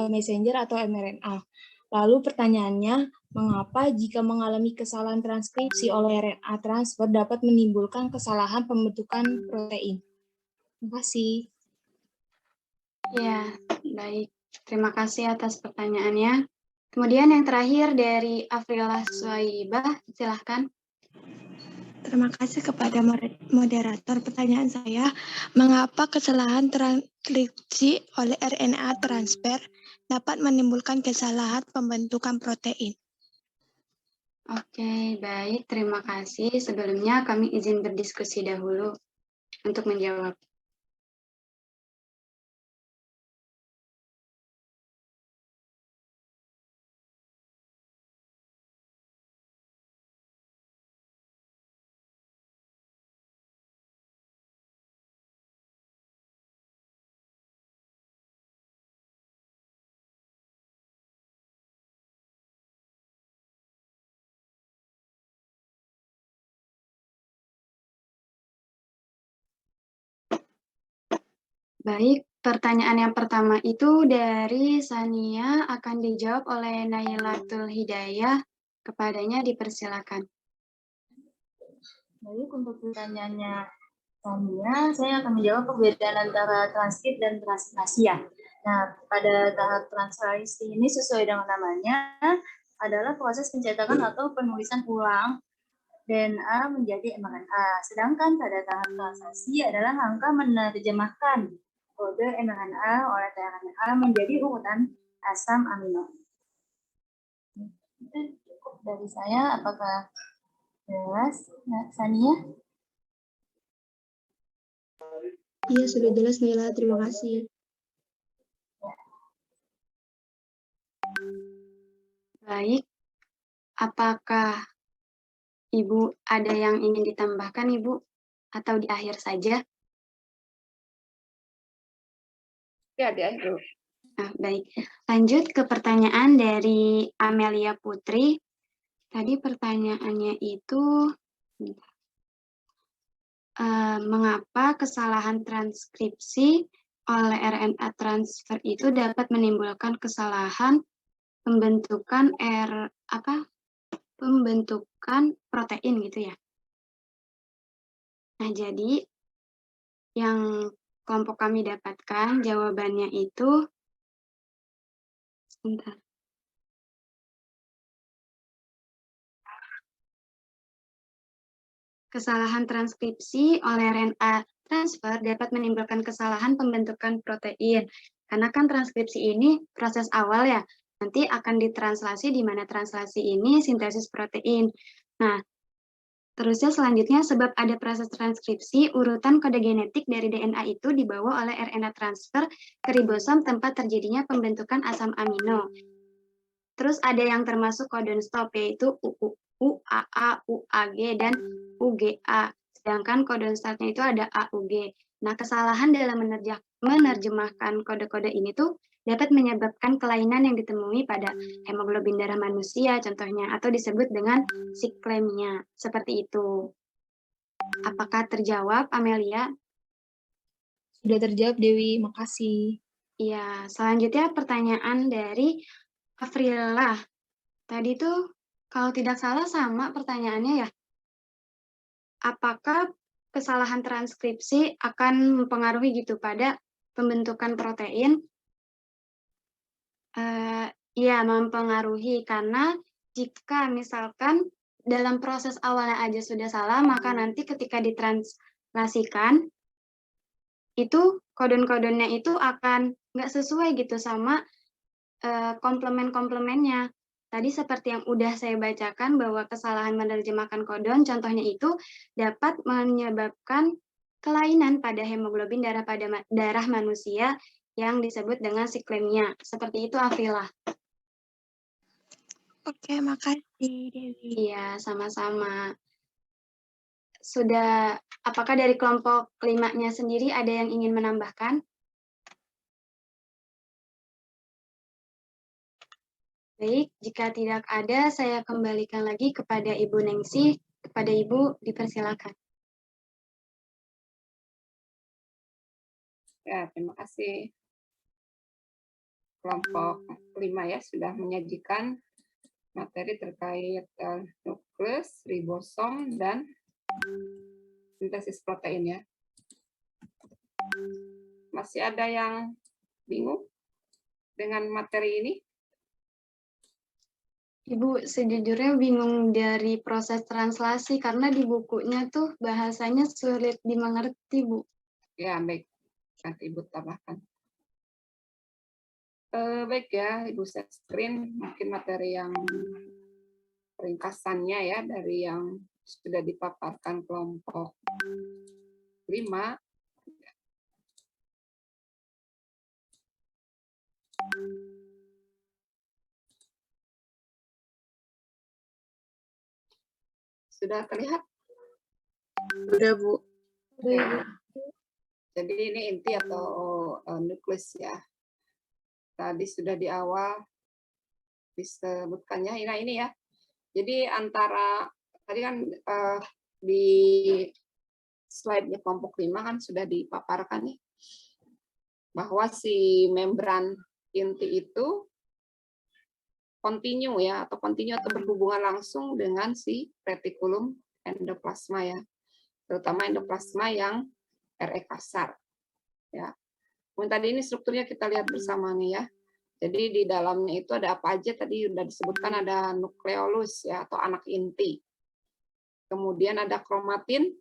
messenger atau mRNA. Lalu pertanyaannya, mengapa jika mengalami kesalahan transkripsi oleh RNA transfer dapat menimbulkan kesalahan pembentukan protein? Terima kasih. Ya, baik. Terima kasih atas pertanyaannya. Kemudian yang terakhir dari Afrila Swaibah, silahkan. Terima kasih kepada moderator. Pertanyaan saya, mengapa kesalahan transkripsi oleh RNA transfer dapat menimbulkan kesalahan pembentukan protein? Oke, baik. Terima kasih. Sebelumnya kami izin berdiskusi dahulu untuk menjawab. Baik, pertanyaan yang pertama itu dari Sania akan dijawab oleh Nailatul Hidayah. Kepadanya dipersilakan. Baik, untuk pertanyaannya Tania, saya akan menjawab perbedaan antara transkrip dan translasi ya. Nah, pada tahap translasi ini sesuai dengan namanya adalah proses pencetakan atau penulisan ulang DNA menjadi mRNA. Sedangkan pada tahap translasi adalah angka menerjemahkan kode mRNA oleh tRNA menjadi urutan asam amino. Itu cukup dari saya. Apakah jelas, Sania? Iya, sudah jelas, Naila. Terima kasih. Baik, apakah Ibu ada yang ingin ditambahkan, Ibu? atau di akhir saja? Ya, di akhir dulu. Nah, baik. Lanjut ke pertanyaan dari Amelia Putri. Tadi pertanyaannya itu, mengapa kesalahan transkripsi oleh RNA transfer itu dapat menimbulkan kesalahan pembentukan pembentukan protein gitu ya. Nah, jadi yang kelompok kami dapatkan jawabannya itu, sebentar. Kesalahan transkripsi oleh RNA transfer dapat menimbulkan kesalahan pembentukan protein. Karena kan transkripsi ini proses awal ya, nanti akan ditranslasi di mana translasi ini sintesis protein. Nah, terusnya selanjutnya sebab ada proses transkripsi, urutan kode genetik dari DNA itu dibawa oleh RNA transfer ke ribosom tempat terjadinya pembentukan asam amino. Terus ada yang termasuk codon stop yaitu UAA, UAG, dan UGA. Sedangkan codon startnya itu ada AUG. Nah, kesalahan dalam menerjemahkan kode-kode ini tuh dapat menyebabkan kelainan yang ditemui pada hemoglobin darah manusia contohnya, atau disebut dengan siklemia. Seperti itu. Apakah terjawab, Amelia? Sudah terjawab, Dewi. Makasih. Iya, selanjutnya pertanyaan dari Afrila. Tadi tuh kalau tidak salah sama pertanyaannya ya. Apakah kesalahan transkripsi akan mempengaruhi gitu pada pembentukan protein? Iya, mempengaruhi karena jika misalkan dalam proses awalnya aja sudah salah, maka nanti ketika ditranslasikan itu kodon-kodonnya itu akan nggak sesuai gitu sama komplement-komplementnya. Tadi seperti yang udah saya bacakan bahwa kesalahan menerjemahkan kodon, contohnya itu dapat menyebabkan kelainan pada hemoglobin darah manusia yang disebut dengan siklemia. Seperti itu, Afrila. Oke, makasih, Dewi. Iya, sama-sama. Apakah dari kelompok 5-nya sendiri ada yang ingin menambahkan? Baik, jika tidak ada, saya kembalikan lagi kepada Ibu Nengsi. Kepada Ibu, dipersilakan. Ya, terima kasih. Kelompok 5 ya sudah menyajikan materi terkait nukleus, ribosom, dan sintesis protein ya. Masih ada yang bingung dengan materi ini? Ibu, sejujurnya bingung dari proses translasi karena di bukunya tuh bahasanya sulit dimengerti, Bu. Ya, baik. Nanti Ibu tambahkan. Baik ya, Ibu set screen mungkin materi yang ringkasannya ya dari yang sudah dipaparkan kelompok 5. Sudah terlihat? Sudah, Bu. Ya. Jadi ini inti atau nukleus ya. Tadi sudah di awal disebutkannya. Nah ini ya. Jadi antara tadi kan di slide-nya kelompok 5 kan sudah dipaparkan nih bahwa si membran inti itu kontinu ya atau berhubungan langsung dengan si retikulum endoplasma ya, terutama endoplasma yang RE kasar ya. Kemudian tadi ini strukturnya kita lihat bersama nih ya. Jadi di dalamnya itu ada apa aja tadi sudah disebutkan, ada nukleolus ya atau anak inti. Kemudian ada kromatin,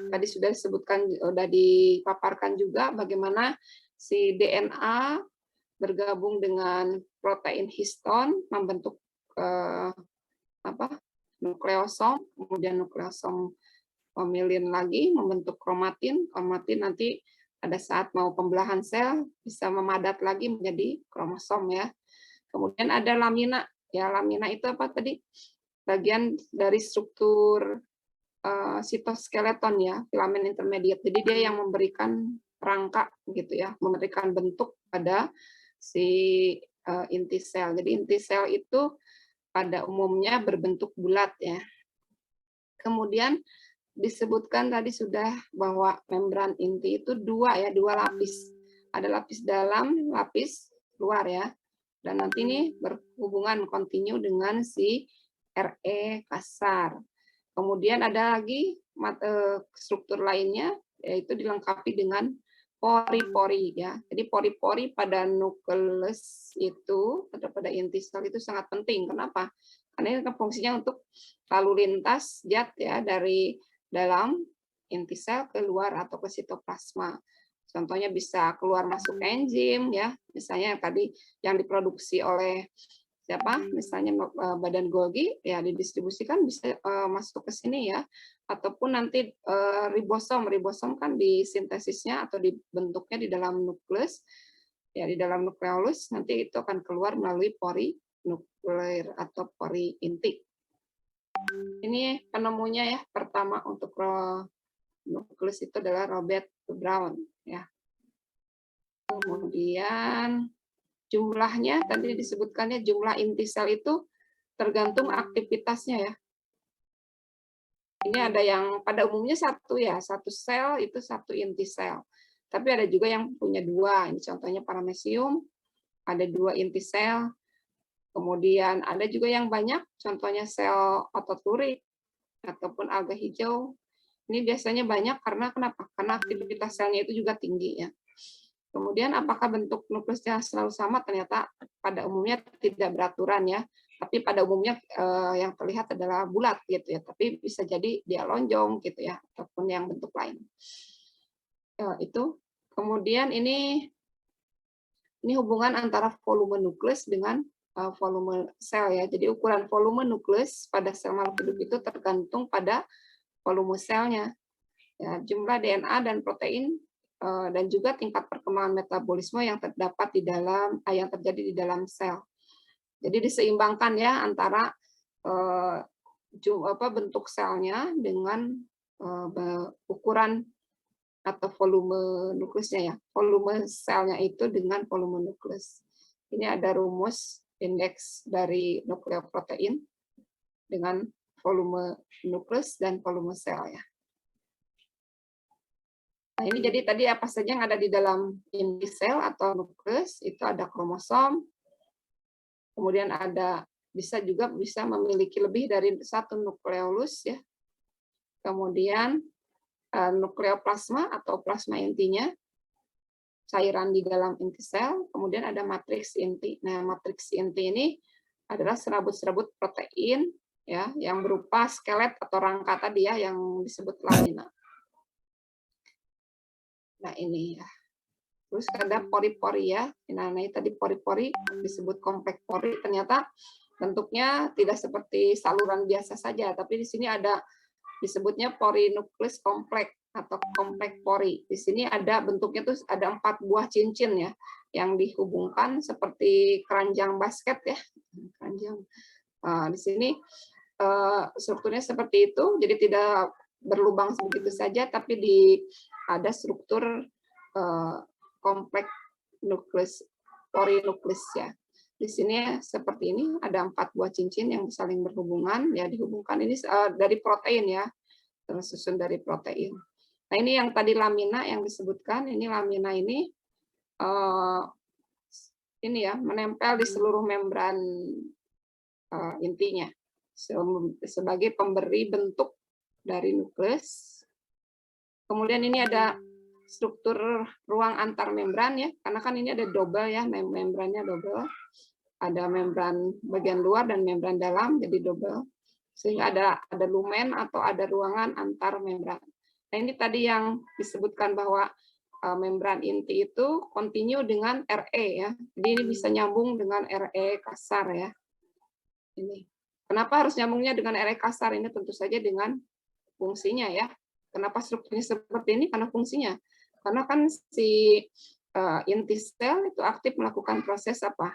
tadi sudah disebutkan, sudah dipaparkan juga bagaimana si DNA bergabung dengan protein histon membentuk nukleosom, kemudian nukleosom pemilin lagi membentuk kromatin. Kromatin nanti pada saat mau pembelahan sel bisa memadat lagi menjadi kromosom ya. Kemudian ada lamina. Ya, lamina itu apa tadi? Bagian dari struktur sitoskeleton ya, filamen intermediate. Jadi dia yang memberikan rangka gitu ya, memberikan bentuk pada si inti sel. Jadi inti sel itu pada umumnya berbentuk bulat ya. Kemudian disebutkan tadi sudah bahwa membran inti itu dua lapis. Ada lapis dalam, lapis luar ya. Dan nanti ini berhubungan kontinu dengan si RE kasar. Kemudian ada lagi struktur lainnya, yaitu dilengkapi dengan pori-pori ya. Jadi pori-pori pada nukleus itu, pada inti sel itu sangat penting. Kenapa? Karena ini fungsinya untuk lalu lintas zat ya dari dalam inti sel keluar atau ke sitoplasma. Contohnya bisa keluar masuk enzim ya, misalnya tadi yang diproduksi oleh siapa? Misalnya badan Golgi ya didistribusikan bisa masuk ke sini ya, ataupun nanti ribosom kan disintesisnya atau dibentuknya di dalam nukleus ya, di dalam nukleolus nanti itu akan keluar melalui pori nuklear atau pori inti. Ini penemunya ya, pertama untuk nukleus itu adalah Robert Brown ya. Kemudian jumlahnya tadi disebutkannya jumlah inti sel itu tergantung aktivitasnya ya. Ini ada yang pada umumnya satu ya, satu sel itu satu inti sel. Tapi ada juga yang punya dua. Ini contohnya paramecium, ada dua inti sel. Kemudian ada juga yang banyak, contohnya sel otot lurik ataupun alga hijau. Ini biasanya banyak karena kenapa? Karena aktivitas selnya itu juga tinggi ya. Kemudian apakah bentuk nukleusnya selalu sama? Ternyata pada umumnya tidak beraturan ya. Tapi pada umumnya yang terlihat adalah bulat gitu ya. Tapi bisa jadi dia lonjong gitu ya, ataupun yang bentuk lain. Itu. Kemudian ini hubungan antara volume nukleus dengan volume sel ya. Jadi ukuran volume nukleus pada sel makhluk hidup itu tergantung pada volume selnya. Ya, jumlah DNA dan protein dan juga tingkat perkembangan metabolisme yang terdapat di dalam yang terjadi di dalam sel. Jadi diseimbangkan ya antara bentuk selnya dengan ukuran atau volume nukleusnya ya. Volume selnya itu dengan volume nukleus. Ini ada rumus indeks dari nukleoprotein dengan volume nukleus dan volume sel ya. Nah, ini jadi tadi apa saja yang ada di dalam inti sel atau nukleus, itu ada kromosom, kemudian ada bisa memiliki lebih dari satu nukleolus ya. Kemudian nukleoplasma atau plasma intinya, cairan di dalam inti sel, kemudian ada matriks inti. Nah, matriks inti ini adalah serabut-serabut protein ya yang berupa skelet atau rangka tadi ya yang disebut lamina. Nah, ini ya. Terus ada pori-pori ya. Nah, ini tadi pori-pori disebut kompleks pori. Ternyata bentuknya tidak seperti saluran biasa saja, tapi di sini ada disebutnya pori nukleus kompleks atau kompleks pori. Di sini ada bentuknya tuh ada 4 buah cincin ya yang dihubungkan seperti keranjang basket ya. Keranjang. Nah, di sini strukturnya seperti itu, jadi tidak berlubang begitu saja, tapi ada struktur kompleks nukleus, pori nukleus ya. Di sini seperti ini ada 4 buah cincin yang saling berhubungan ya, dihubungkan ini dari protein ya, tersusun dari protein. Nah, ini yang tadi lamina yang disebutkan, ini lamina ini ya menempel di seluruh membran intinya sebagai pemberi bentuk dari nukleus. Kemudian ini ada struktur ruang antar membran ya, karena kan ini ada double ya, membrannya double. Ada membran bagian luar dan membran dalam, jadi double. Sehingga ada lumen atau ada ruangan antar membran. Nah, ini tadi yang disebutkan bahwa membran inti itu kontinu dengan RE ya. Jadi ini bisa nyambung dengan RE kasar ya. Ini. Kenapa harus nyambungnya dengan RE kasar? Ini tentu saja dengan fungsinya ya. Kenapa strukturnya seperti ini? Karena fungsinya. Karena kan si inti sel itu aktif melakukan proses apa?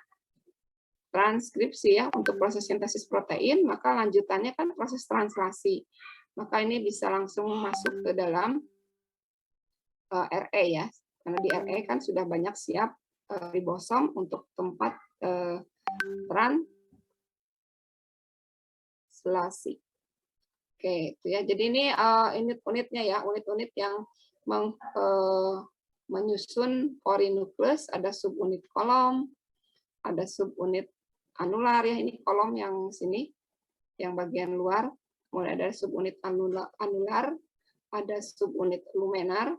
Transkripsi ya, untuk proses sintesis protein, maka lanjutannya kan proses translasi. maka ini bisa langsung masuk ke dalam RE ya. Karena di RE kan sudah banyak siap ribosom untuk tempat translasi. Oke, itu ya. Jadi ini unit-unitnya ya, unit-unit yang menyusun porinukleus, ada subunit kolom, ada subunit anular ya, ini kolom yang sini, yang bagian luar, kemudian ada subunit anular, ada subunit lumenar,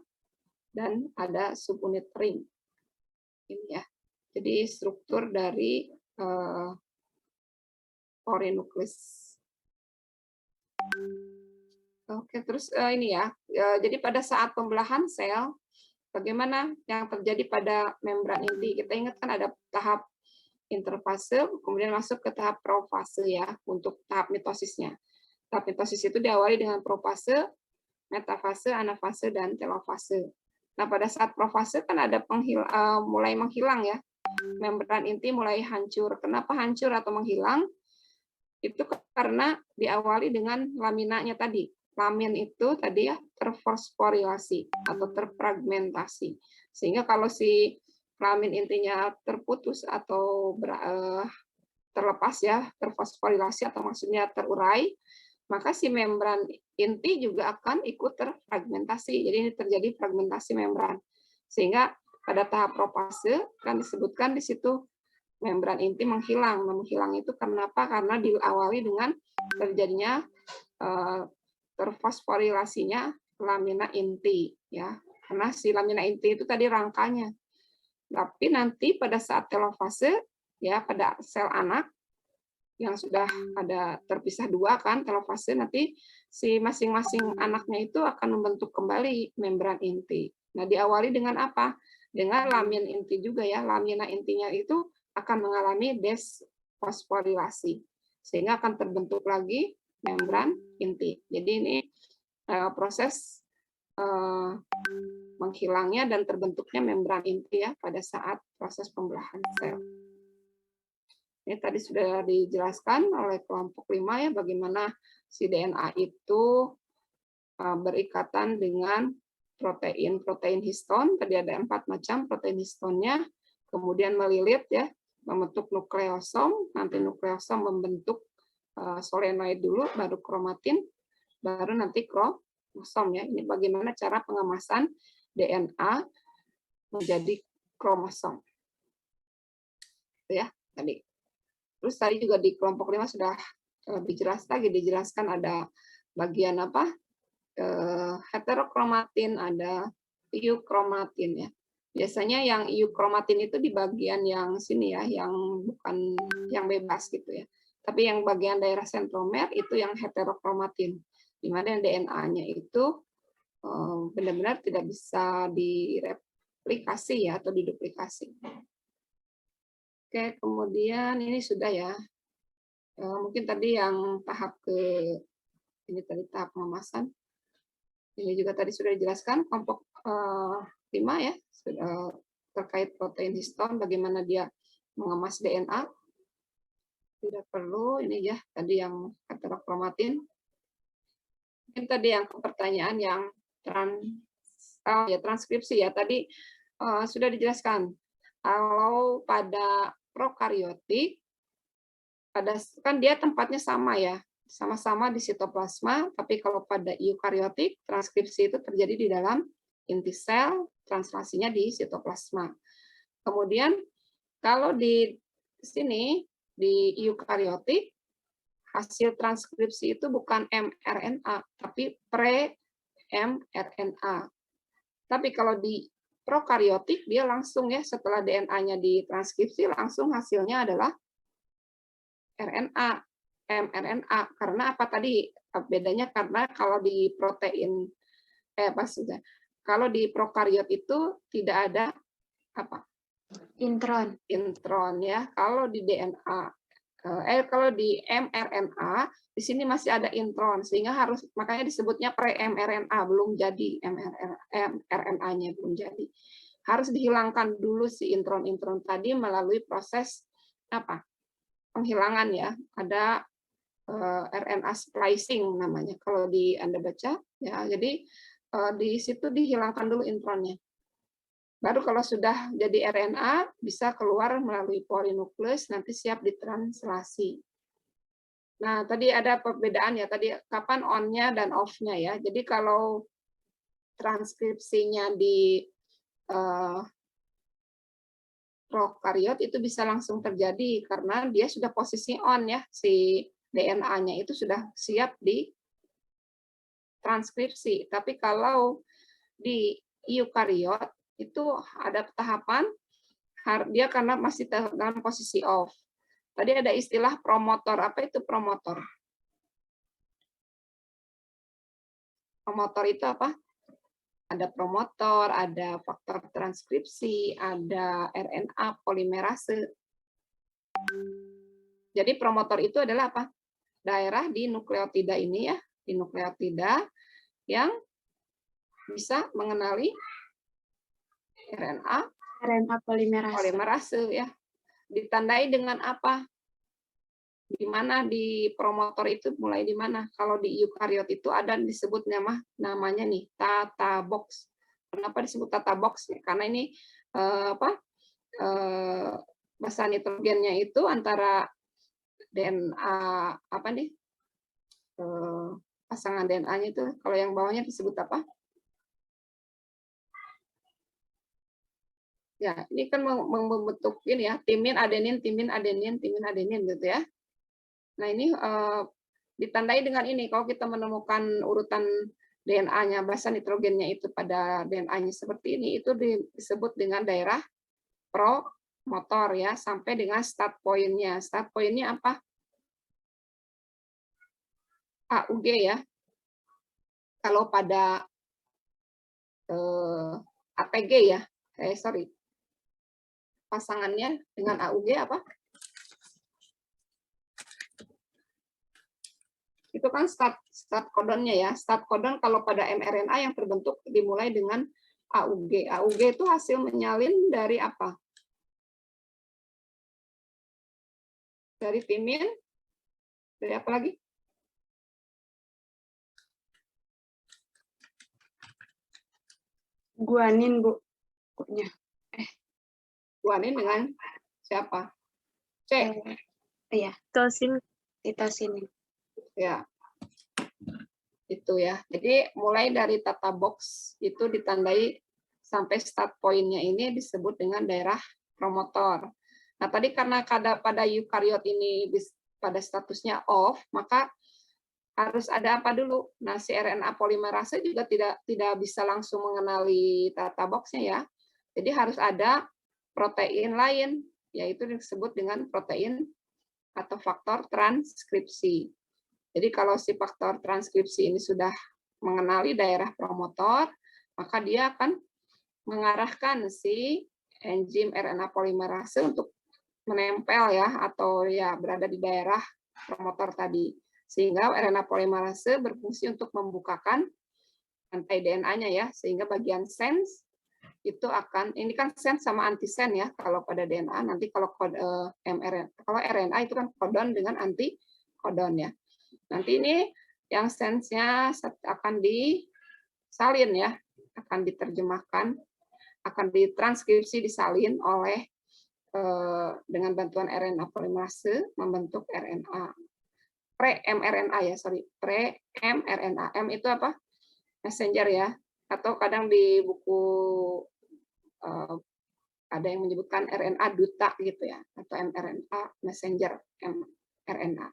dan ada subunit ring. Ini ya. Jadi struktur dari porinukleus. Oke, terus ini ya. Jadi pada saat pembelahan sel, bagaimana yang terjadi pada membran inti? Kita ingat kan ada tahap interfase, kemudian masuk ke tahap profase ya, untuk tahap mitosisnya. Tahap mitosis itu diawali dengan profase, metafase, anafase, dan telofase. Nah, pada saat profase kan ada mulai menghilang ya. Membran inti mulai hancur. Kenapa hancur atau menghilang? Itu karena diawali dengan laminanya tadi. Lamin itu tadi ya terfosforilasi atau terfragmentasi. Sehingga kalau si lamin intinya terputus atau terlepas ya, terfosforilasi atau maksudnya terurai, maka si membran inti juga akan ikut terfragmentasi. Jadi ini terjadi fragmentasi membran. Sehingga pada tahap profase kan disebutkan di situ membran inti menghilang. Menghilang itu kenapa? Karena diawali dengan terjadinya terfosforilasinya lamina inti ya. Karena si lamina inti itu tadi rangkanya. Tapi nanti pada saat telofase ya, pada sel anak yang sudah ada terpisah dua kan telofase, nanti si masing-masing anaknya itu akan membentuk kembali membran inti. Nah, diawali dengan apa? Dengan lamin inti juga ya. Lamina intinya itu akan mengalami desfosforilasi sehingga akan terbentuk lagi membran inti. Jadi ini proses menghilangnya dan terbentuknya membran inti ya pada saat proses pembelahan sel. Ini tadi sudah dijelaskan oleh kelompok 5 ya, bagaimana si DNA itu berikatan dengan protein histon. Tadi ada 4 macam protein histonnya, kemudian melilit ya, membentuk nukleosom, nanti nukleosom membentuk solenoid dulu, baru kromatin, baru nanti kromosom ya. Ini bagaimana cara pengemasan DNA menjadi kromosom. Itu ya tadi. Terus tadi juga di kelompok 5 sudah lebih jelas lagi dijelaskan ada bagian apa? Heterokromatin, ada eukromatin ya. Biasanya yang eukromatin itu di bagian yang sini ya, yang bukan yang bebas gitu ya. Tapi yang bagian daerah sentromer itu yang heterokromatin, di mana DNA-nya itu benar-benar tidak bisa direplikasi ya atau diduplikasi. Oke, kemudian ini sudah ya. Mungkin tadi yang tahap ini tadi tahap pengemasan. Ini juga tadi sudah dijelaskan kelompok 5 ya, terkait protein histon, bagaimana dia mengemas DNA. Tidak perlu, ini ya tadi yang heterokromatin. Mungkin tadi yang pertanyaan yang transkripsi ya, tadi sudah dijelaskan. Kalau pada prokariotik, kan dia tempatnya sama ya, sama-sama di sitoplasma, tapi kalau pada eukariotik, transkripsi itu terjadi di dalam inti sel, translasinya di sitoplasma. Kemudian kalau di sini, di eukariotik, hasil transkripsi itu bukan mRNA, tapi pre-mRNA. Tapi kalau di prokariotik, dia langsung ya, setelah DNA-nya ditranskripsi, langsung hasilnya adalah RNA, mRNA. Karena apa tadi? Bedanya karena kalau di protein, kalau di prokariot itu tidak ada apa? Intron ya. Kalau di DNA, kalau di mRNA di sini masih ada intron, sehingga makanya disebutnya pre-mRNA, belum jadi mRNA-nya belum jadi. Harus dihilangkan dulu si intron-intron tadi melalui proses apa? Penghilangan ya. Ada RNA splicing namanya. Kalau Anda baca, ya, jadi di situ dihilangkan dulu intronnya. Baru kalau sudah jadi RNA, bisa keluar melalui polinukleus, nanti siap ditranslasi. Nah, tadi ada perbedaan ya, tadi kapan on-nya dan off-nya ya. Jadi kalau transkripsinya di prokariot itu bisa langsung terjadi karena dia sudah posisi on ya, si DNA-nya itu sudah siap di transkripsi. Tapi kalau di eukariot itu ada tahapan dia karena masih dalam posisi off. Tadi ada istilah promotor. Apa itu promotor? Promotor itu apa? Ada promotor, ada faktor transkripsi, ada RNA polimerase. Jadi promotor itu adalah apa? Daerah di nukleotida ini ya, di nukleotida yang bisa mengenali RNA polimerase ya. Ditandai dengan apa? Di mana di promotor itu mulai di mana? Kalau di eukariot itu ada disebut namanya nih tata box. Kenapa disebut tata box? Karena ini basa nitrogennya itu antara DNA apa nih? Pasangan DNA-nya itu kalau yang bawahnya disebut apa? Ya, ini kan membentuk ini ya, timin adenin gitu ya. Nah, ini ditandai dengan ini. Kalau kita menemukan urutan DNA-nya, basa nitrogennya itu pada DNA-nya seperti ini, itu disebut dengan daerah promotor ya, sampai dengan start point-nya. Start point-nya apa? AUG ya. Kalau pada ATG ya, sorry. Pasangannya dengan AUG apa? Itu kan start codonnya ya. Start codon kalau pada mRNA yang terbentuk dimulai dengan AUG. AUG itu hasil menyalin dari apa? Dari timin. Dari apa lagi? Guanin, Bu. Guanin dengan siapa? C. Iya. Sitosin. Ya. Itu ya. Jadi mulai dari tata box itu ditandai sampai start point-nya ini disebut dengan daerah promotor. Nah, tadi karena pada eukariot ini pada statusnya off, maka harus ada apa dulu? Nah, si RNA polimerase juga tidak bisa langsung mengenali tata box-nya ya. Jadi harus ada protein lain, yaitu disebut dengan protein atau faktor transkripsi. Jadi kalau si faktor transkripsi ini sudah mengenali daerah promotor, maka dia akan mengarahkan si enzim RNA polimerase untuk menempel ya, atau ya berada di daerah promotor tadi. Sehingga RNA polimerase berfungsi untuk membukakan rantai DNA-nya ya, sehingga bagian sense itu akan, ini kan sense sama antisen ya kalau pada DNA, nanti kalau kalau RNA itu kan kodon dengan anti kodon ya. Nanti ini yang sense-nya akan disalin ya, akan diterjemahkan, akan ditranskripsi disalin oleh dengan bantuan RNA polimerase membentuk RNA pre-mRNA ya, pre-mRNA. M itu apa? Messenger ya, atau kadang di buku ada yang menyebutkan RNA duta gitu ya, atau mRNA messenger mRNA.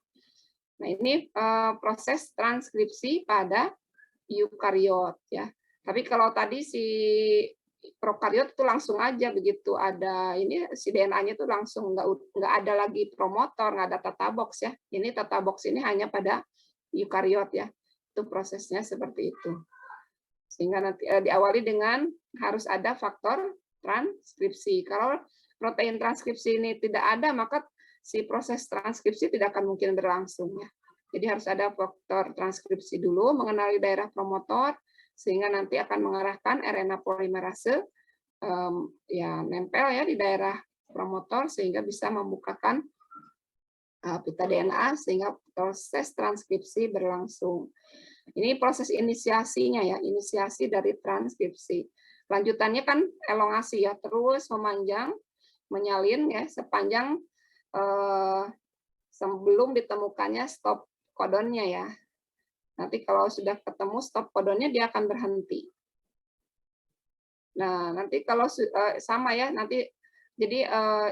Nah, ini proses transkripsi pada eukariot ya. Tapi kalau tadi si prokariot itu langsung aja begitu ada ini si DNA-nya itu langsung nggak ada lagi promotor, nggak ada tata box ya. Ini tata box ini hanya pada eukariot ya. Itu prosesnya seperti itu. Sehingga nanti diawali dengan harus ada faktor transkripsi. Kalau protein transkripsi ini tidak ada, maka si proses transkripsi tidak akan mungkin berlangsung ya. Jadi harus ada faktor transkripsi dulu, mengenali daerah promotor, sehingga nanti akan mengarahkan RNA polimerase ya nempel ya di daerah promotor sehingga bisa membukakan pita DNA sehingga proses transkripsi berlangsung. Ini proses inisiasinya ya, inisiasi dari transkripsi. Lanjutannya kan elongasi ya, terus memanjang, menyalin ya sepanjang sebelum ditemukannya stop kodonnya ya. Nanti kalau sudah ketemu stop kodonnya dia akan berhenti. Nah, nanti kalau sama ya, nanti jadi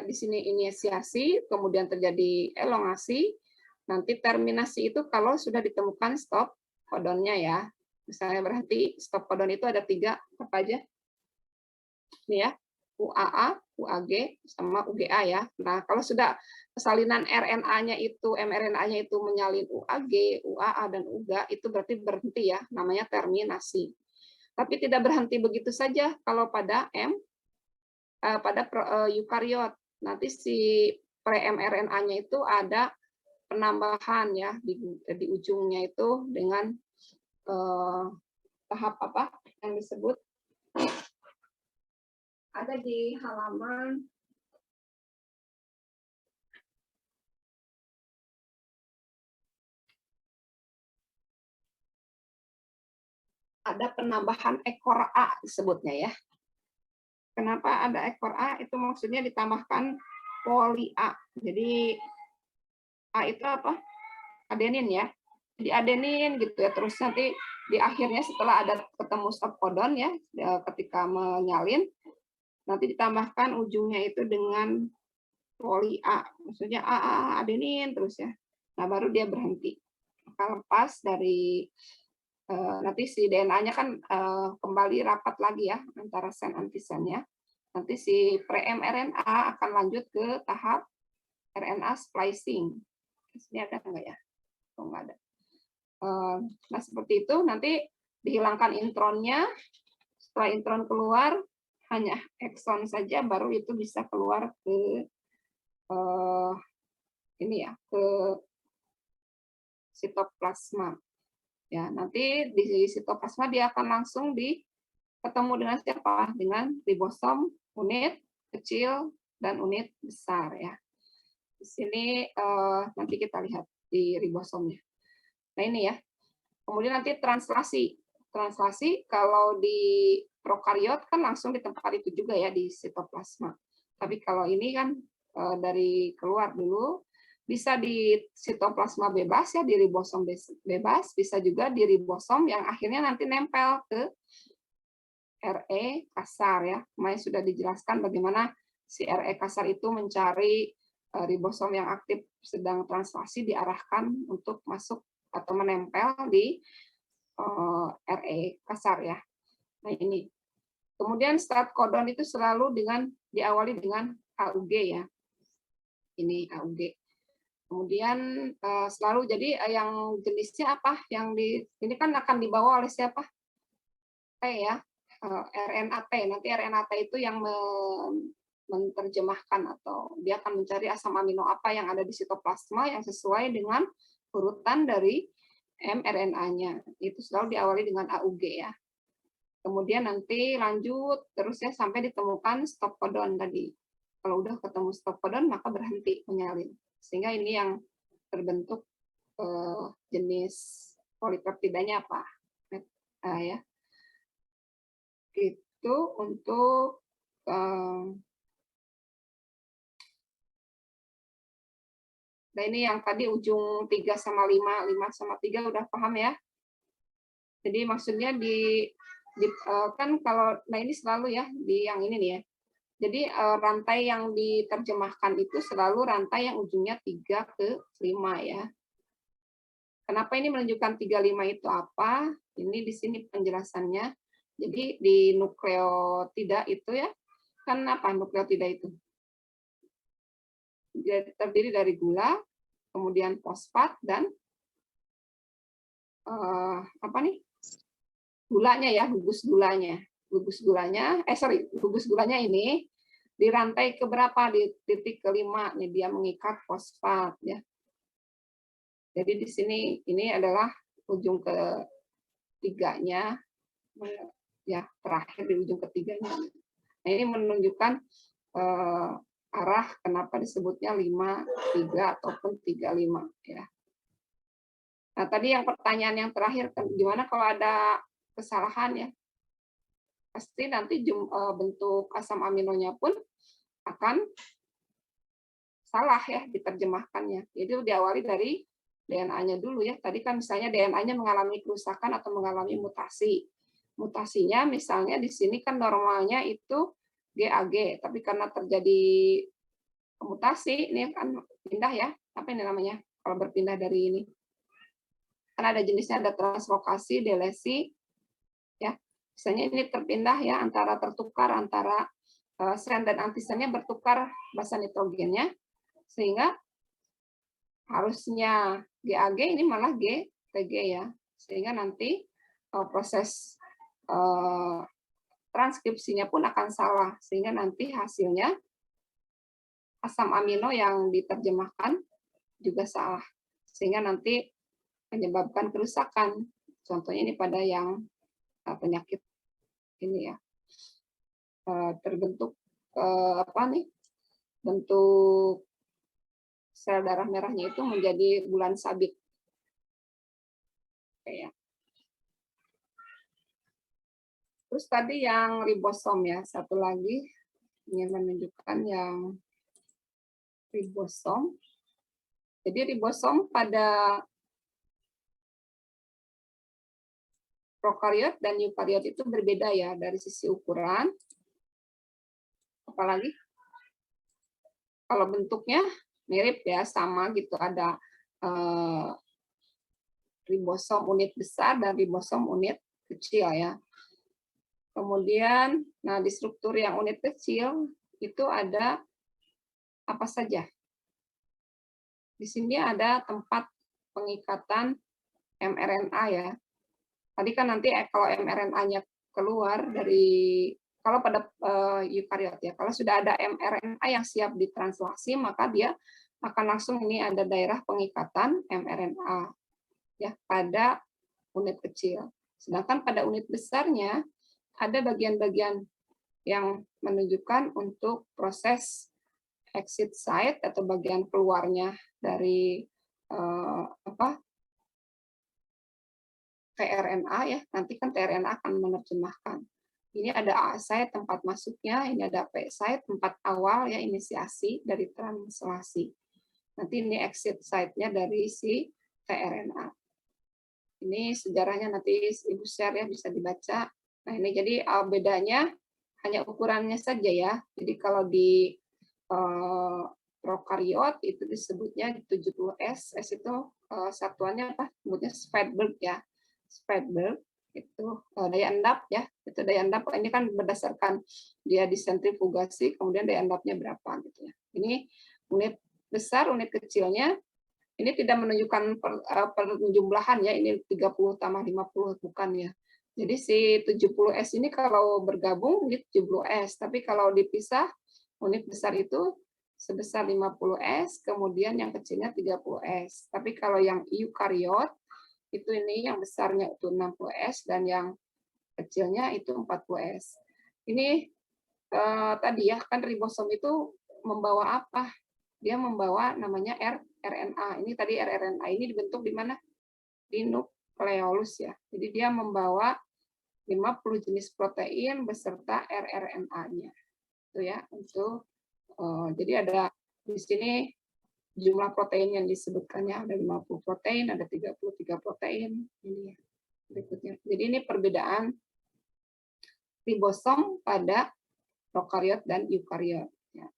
di sini inisiasi, kemudian terjadi elongasi, nanti terminasi itu kalau sudah ditemukan stop kodonnya ya. Misalnya berhenti, stop kodon itu ada 3, apa aja? Ini ya, UAA, UAG, sama UGA ya. Nah, kalau sudah salinan RNA-nya itu, mRNA-nya itu menyalin UAG, UAA, dan UGA, itu berarti berhenti ya, namanya terminasi. Tapi tidak berhenti begitu saja kalau pada eukariot. Nanti si pre-mRNA-nya itu ada penambahan ya di ujungnya itu dengan tahap apa yang disebut ada di halaman ada penambahan ekor A disebutnya ya. Kenapa ada ekor A? Itu maksudnya ditambahkan poli A. Jadi A itu apa? Adenin ya. Jadi adenin gitu ya. Terus nanti di akhirnya setelah ada ketemu stop codon ya, ketika menyalin, nanti ditambahkan ujungnya itu dengan poli A. Maksudnya A adenin terus ya. Nah baru dia berhenti. Maka lepas dari nanti si DNA-nya kan kembali rapat lagi ya antara sen antisennya. Nanti si pre-mRNA akan lanjut ke tahap RNA splicing. Ini ada enggak ya? Oh, enggak ada. Nah seperti itu nanti dihilangkan intronnya. Setelah intron keluar hanya ekson saja baru itu bisa keluar ke ini ya ke sitoplasma. Ya, nanti di sitoplasma dia akan langsung ketemu dengan siapa? Dengan ribosom, unit kecil dan unit besar ya. Di sini nanti kita lihat di ribosomnya. Nah ini ya. Kemudian nanti translasi. Translasi kalau di prokariot kan langsung di tempat itu juga ya di sitoplasma. Tapi kalau ini kan dari keluar dulu. Bisa di sitoplasma bebas ya, di ribosom bebas, bisa juga di ribosom yang akhirnya nanti nempel ke RE kasar ya. Kemarin sudah dijelaskan bagaimana si RE kasar itu mencari ribosom yang aktif sedang translasi diarahkan untuk masuk atau menempel di RE kasar ya. Nah ini. Kemudian start codon itu selalu diawali dengan AUG ya. Ini AUG. Kemudian selalu jadi yang jenisnya apa? Yang ini kan akan dibawa oleh siapa? T ya, RNA-T. Nanti RNA-T itu yang menerjemahkan atau dia akan mencari asam amino apa yang ada di sitoplasma yang sesuai dengan urutan dari mRNA-nya. Itu selalu diawali dengan AUG ya. Kemudian nanti lanjut terus ya sampai ditemukan stop codon tadi. Kalau udah ketemu stop codon maka berhenti menyalin. Sehingga ini yang terbentuk jenis polipeptidanya apa ya itu untuk nah ini yang tadi ujung 3 sama 5 sama 3 udah paham ya. Jadi maksudnya kan kalau nah ini selalu ya di yang ini nih ya. Jadi rantai yang diterjemahkan itu selalu rantai yang ujungnya 3 ke 5 ya. Kenapa ini menunjukkan 3, 5 itu apa? Ini di sini penjelasannya. Jadi di nukleotida itu ya, kan apa nukleotida itu? Dia terdiri dari gula, kemudian fosfat dan apa nih? Gulanya ya, gugus gulanya. Gugus gulanya ini di rantai keberapa? Di titik kelima nih dia mengikat fosfat ya. Jadi di sini ini adalah ujung ketiganya ya, terakhir di ujung ketiganya. Nah, ini menunjukkan arah kenapa disebutnya 5-3 ataupun 3-5 ya. Nah, tadi yang pertanyaan yang terakhir, gimana kalau ada kesalahan ya? Pasti nanti bentuk asam aminonya pun akan salah ya diterjemahkannya. Jadi diawali dari DNA-nya dulu ya. Tadi kan misalnya DNA-nya mengalami kerusakan atau mengalami mutasi. Mutasinya misalnya di sini kan normalnya itu GAG, tapi karena terjadi mutasi, ini kan pindah ya. Apa ini namanya? Kalau berpindah dari ini. Kan ada jenisnya, ada translokasi, delesi, ya. Misalnya ini terpindah ya, tertukar antara sen dan antisennya bertukar basa nitrogennya, sehingga harusnya GAG ini malah GTG ya, sehingga nanti proses transkripsinya pun akan salah, sehingga nanti hasilnya asam amino yang diterjemahkan juga salah, sehingga nanti menyebabkan kerusakan. Contohnya ini pada yang penyakit ini ya, terbentuk bentuk sel darah merahnya itu menjadi bulan sabit. Oke, ya. Terus tadi yang ribosom ya, satu lagi ingin menunjukkan yang ribosom. Jadi ribosom pada prokariot dan eukariot itu berbeda ya dari sisi ukuran. Apalagi kalau bentuknya mirip ya, sama gitu, ada ribosom unit besar dan ribosom unit kecil ya. Kemudian, nah di struktur yang unit kecil itu ada apa saja? Di sini ada tempat pengikatan mRNA ya. Tadi kan nanti kalau mRNA-nya keluar dari, kalau pada eukariot ya, kalau sudah ada mRNA yang siap ditranslasi, maka dia akan langsung ini ada daerah pengikatan mRNA ya pada unit kecil. Sedangkan pada unit besarnya ada bagian-bagian yang menunjukkan untuk proses exit site atau bagian keluarnya dari tRNA ya, nanti kan tRNA akan menerjemahkan. Ini ada A site tempat masuknya, ini ada P site tempat awal ya, inisiasi dari translasi. Nanti ini exit site-nya dari si tRNA. Ini sejarahnya nanti Ibu share ya, bisa dibaca. Nah ini jadi bedanya hanya ukurannya saja ya. Jadi kalau di prokariot itu disebutnya 70S, S itu satuannya apa? Sebutnya Svedberg ya. Svedberg itu daya endap ya, itu daya endap ini kan berdasarkan dia disentrifugasi kemudian daya endapnya berapa gitu ya. Ini unit besar, unit kecilnya ini tidak menunjukkan penjumlahan ya, ini 30 tambah 50 bukan ya. Jadi si 70S ini kalau bergabung ini 70S, tapi kalau dipisah unit besar itu sebesar 50S, kemudian yang kecilnya 30S. Tapi kalau yang eukariot itu ini yang besarnya itu 60S dan yang kecilnya itu 40S. Ini tadi ya kan ribosom itu membawa apa? Dia membawa namanya rRNA. Ini tadi rRNA ini dibentuk di mana? Di nukleolus ya. Jadi dia membawa 50 jenis protein beserta rRNA-nya. Itu ya untuk jadi ada di sini jumlah protein yang disebutkannya ada 50 protein, ada 33 protein. Ini ya, berikutnya. Jadi ini perbedaan ribosom pada prokariot dan eukariot. Ya.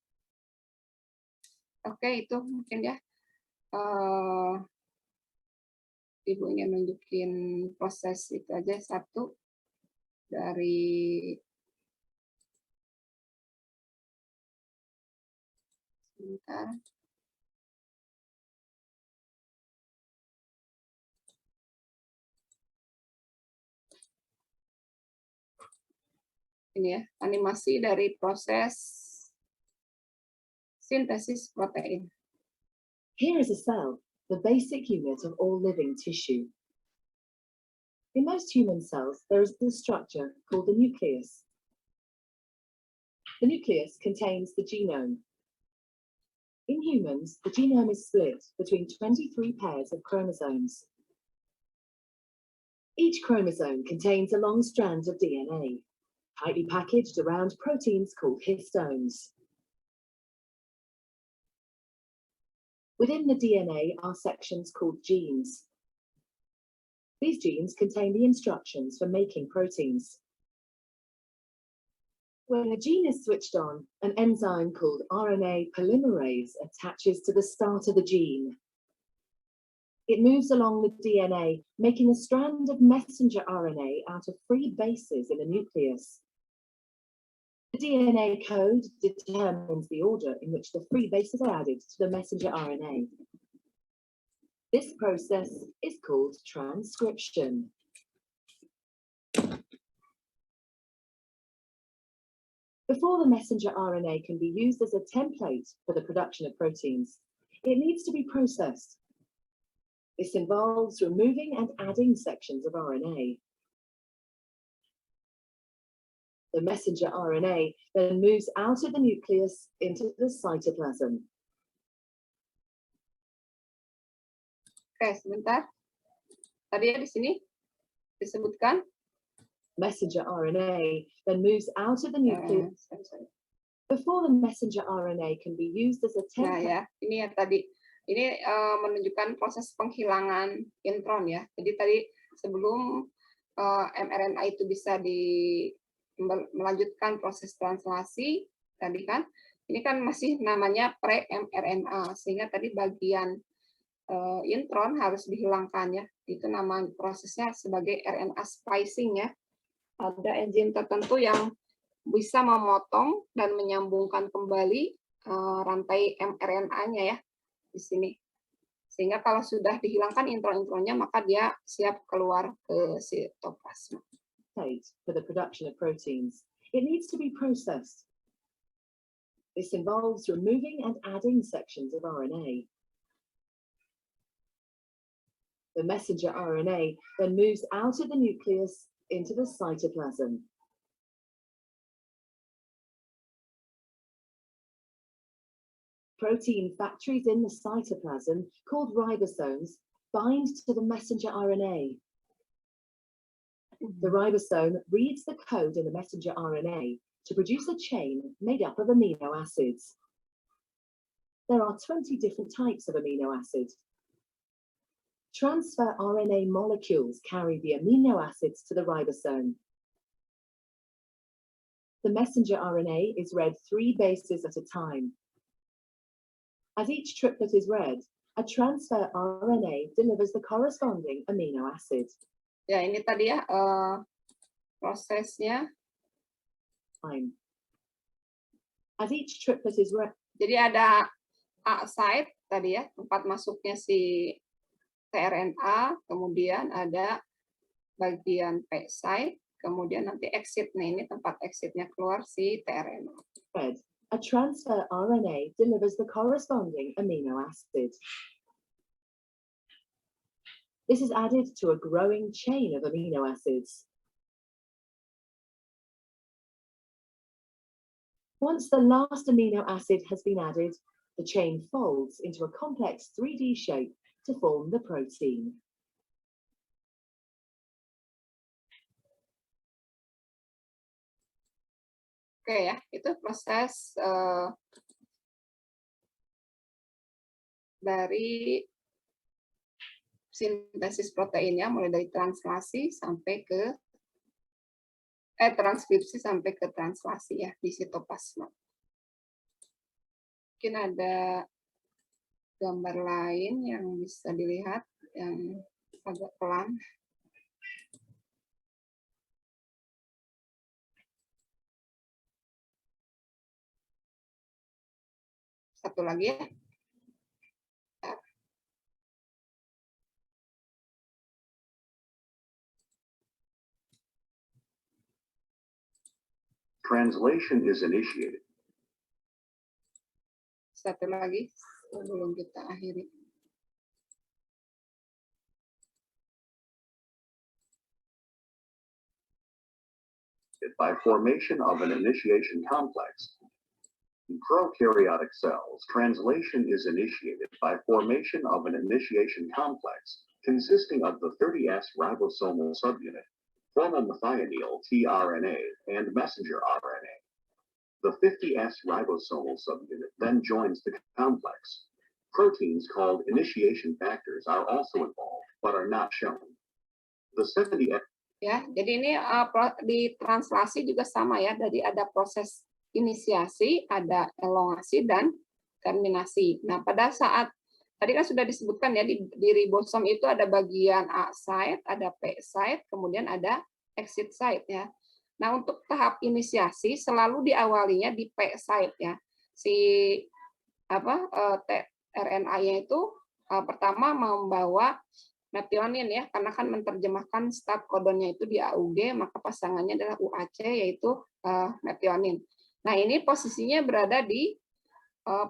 Oke, itu mungkin ya. Ibu ingin nunjukin proses itu aja satu dari sebentar. Ini ya, animasi dari proses sintesis protein. Here is a cell, the basic unit of all living tissue. In most human cells, there is the structure called the nucleus. The nucleus contains the genome, In humans, the genome is split between 23 pairs of chromosomes. Each chromosome contains a long strand of DNA, tightly packaged around proteins called histones. Within the DNA are sections called genes. These genes contain the instructions for making proteins. When a gene is switched on, an enzyme called RNA polymerase attaches to the start of the gene. It moves along the DNA, making a strand of messenger RNA out of 3 bases in the nucleus. The DNA code determines the order in which the 3 bases are added to the messenger RNA. This process is called transcription. Before the messenger RNA can be used as a template for the production of proteins, it needs to be processed. This involves removing and adding sections of RNA. The messenger RNA then moves out of the nucleus into the cytoplasm. Oke, sebentar. Tadi ya di sini disebutkan Messenger RNA then moves out of the nucleus. Before the messenger RNA can be used as a template. Nah ya, ini ya tadi. Ini menunjukkan proses penghilangan intron ya. Jadi tadi sebelum mRNA itu bisa melanjutkan proses translasi tadi kan, ini kan masih namanya pre-mRNA, sehingga tadi bagian intron harus dihilangkan ya. Itu nama prosesnya sebagai RNA splicing ya. Ada enzim tertentu yang bisa memotong dan menyambungkan kembali rantai mRNA-nya ya di sini. Sehingga kalau sudah dihilangkan intron-intronnya, maka dia siap keluar ke sitoplasma. For the production of proteins, it needs to be processed. This involves removing and adding sections of RNA. The messenger RNA then moves out of the nucleus into the cytoplasm. Protein factories in the cytoplasm, called ribosomes, bind to the messenger RNA. The ribosome reads the code in the messenger RNA to produce a chain made up of amino acids. There are 20 different types of amino acids. Transfer RNA molecules carry the amino acids to the ribosome. The messenger RNA is read 3 bases at a time. As each triplet is read, a transfer RNA delivers the corresponding amino acid. Ya, ini tadi ya prosesnya. As each triplet is read. Jadi ada A site tadi ya, tempat masuknya si tRNA, kemudian ada bagian P site, kemudian nanti exit. Nah, ini tempat exitnya keluar si tRNA. Read. A transfer RNA delivers the corresponding amino acid. This is added to a growing chain of amino acids. Once the last amino acid has been added, the chain folds into a complex 3D shape to form the protein. Oke ya, itu proses dari sintesis proteinnya, mulai dari translasi sampai ke transkripsi sampai ke translasi ya di sitoplasma. Mungkin ada gambar lain yang bisa dilihat yang agak pelan. Satu lagi ya. Translation is initiated. Satu lagi sebelum kita akhiri. By formation of an initiation complex, In prokaryotic cells, translation is initiated by formation of an initiation complex consisting of the 30S ribosomal subunit, formal methionine tRNA, and messenger RNA. The 50S ribosomal subunit then joins the complex. Proteins called initiation factors are also involved, but are not shown. The 70S. Ya, jadi ini di translasi juga sama ya. Jadi ada proses inisiasi, ada elongasi dan terminasi. Nah, pada saat tadi kan sudah disebutkan ya di ribosom itu ada bagian A site, ada P site, kemudian ada exit site ya. Nah, untuk tahap inisiasi selalu diawalinya di P site ya. Si RNA-nya itu pertama membawa metionin ya, karena kan menerjemahkan start kodonnya itu di AUG, maka pasangannya adalah UAC yaitu metionin. Nah, ini posisinya berada di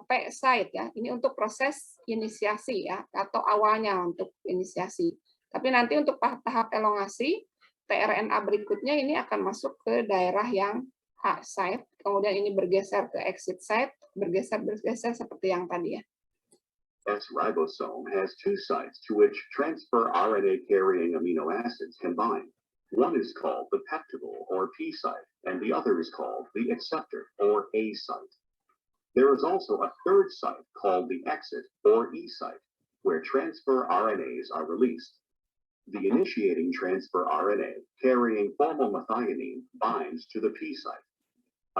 P site ya. Ini untuk proses inisiasi ya, atau awalnya untuk inisiasi. Tapi nanti untuk tahap elongasi tRNA berikutnya ini akan masuk ke daerah yang H site, kemudian ini bergeser ke exit site, bergeser seperti yang tadi ya. S ribosome has two sites to which transfer RNA carrying amino acids can bind. One is called the peptidyl or P site, and the other is called the acceptor or A site. There is also a third site called the exit or E site, where transfer RNAs are released. The initiating transfer RNA carrying formal methionine binds to the P site.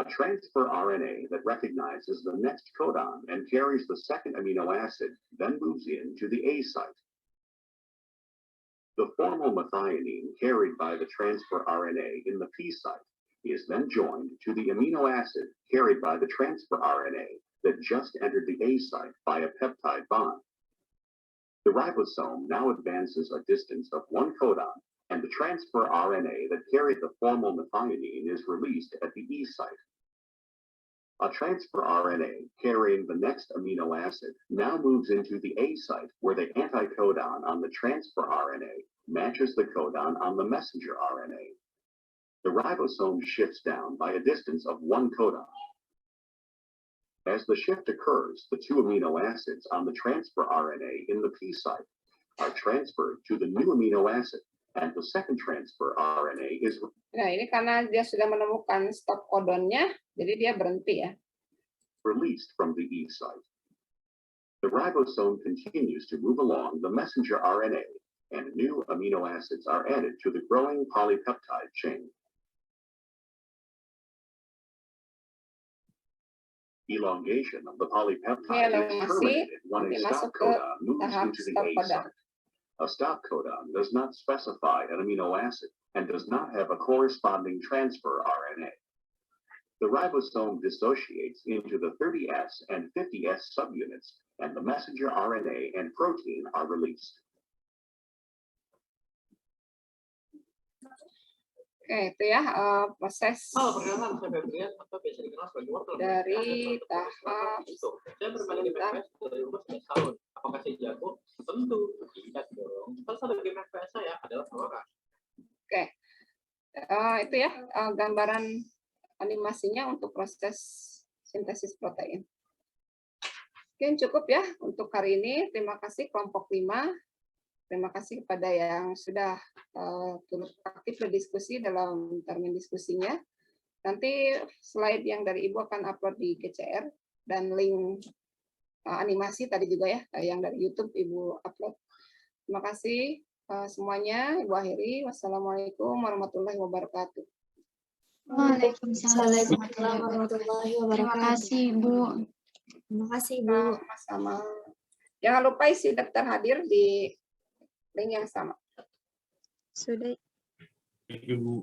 A transfer RNA that recognizes the next codon and carries the second amino acid then moves into the A site. The formal methionine carried by the transfer RNA in the P site is then joined to the amino acid carried by the transfer RNA that just entered the A site by a peptide bond. The ribosome now advances a distance of one codon, and the transfer RNA that carried the formal methionine is released at the E site. A transfer RNA carrying the next amino acid now moves into the A site, where the anticodon on the transfer RNA matches the codon on the messenger RNA. The ribosome shifts down by a distance of one codon. As the shift occurs, the two amino acids on the transfer RNA in the P site are transferred to the new amino acid, and the second transfer RNA is. Nah, ini karena dia sudah menemukan stop codonnya, jadi dia berhenti ya. Released from the E site. The ribosome continues to move along the messenger RNA, and new amino acids are added to the growing polypeptide chain. Elongation of the polypeptide is terminated when a stop codon moves into the A site. A stop codon does not specify an amino acid and does not have a corresponding transfer RNA. The ribosome dissociates into the 30S and 50S subunits, and the messenger RNA and protein are released. Oke, itu ya proses dari tahap apakah saya jago? Tentu tidak dong. Kan sebagai MFPS saya adalah seorang. Oke, itu ya gambaran animasinya untuk proses sintesis protein. Mungkin cukup ya untuk hari ini. Terima kasih kelompok 5. Terima kasih kepada yang sudah turut aktif berdiskusi dalam termin diskusinya. Nanti slide yang dari Ibu akan upload di GCR dan link animasi tadi juga ya, yang dari YouTube Ibu upload. Terima kasih semuanya. Ibu akhiri. Wassalamualaikum warahmatullahi wabarakatuh. Waalaikumsalam warahmatullahi wabarakatuh. Terima kasih, Ibu. Terima kasih, Ibu. Sama-sama. Jangan lupa isi daftar hadir di link yang sama. Sudah. Ibu.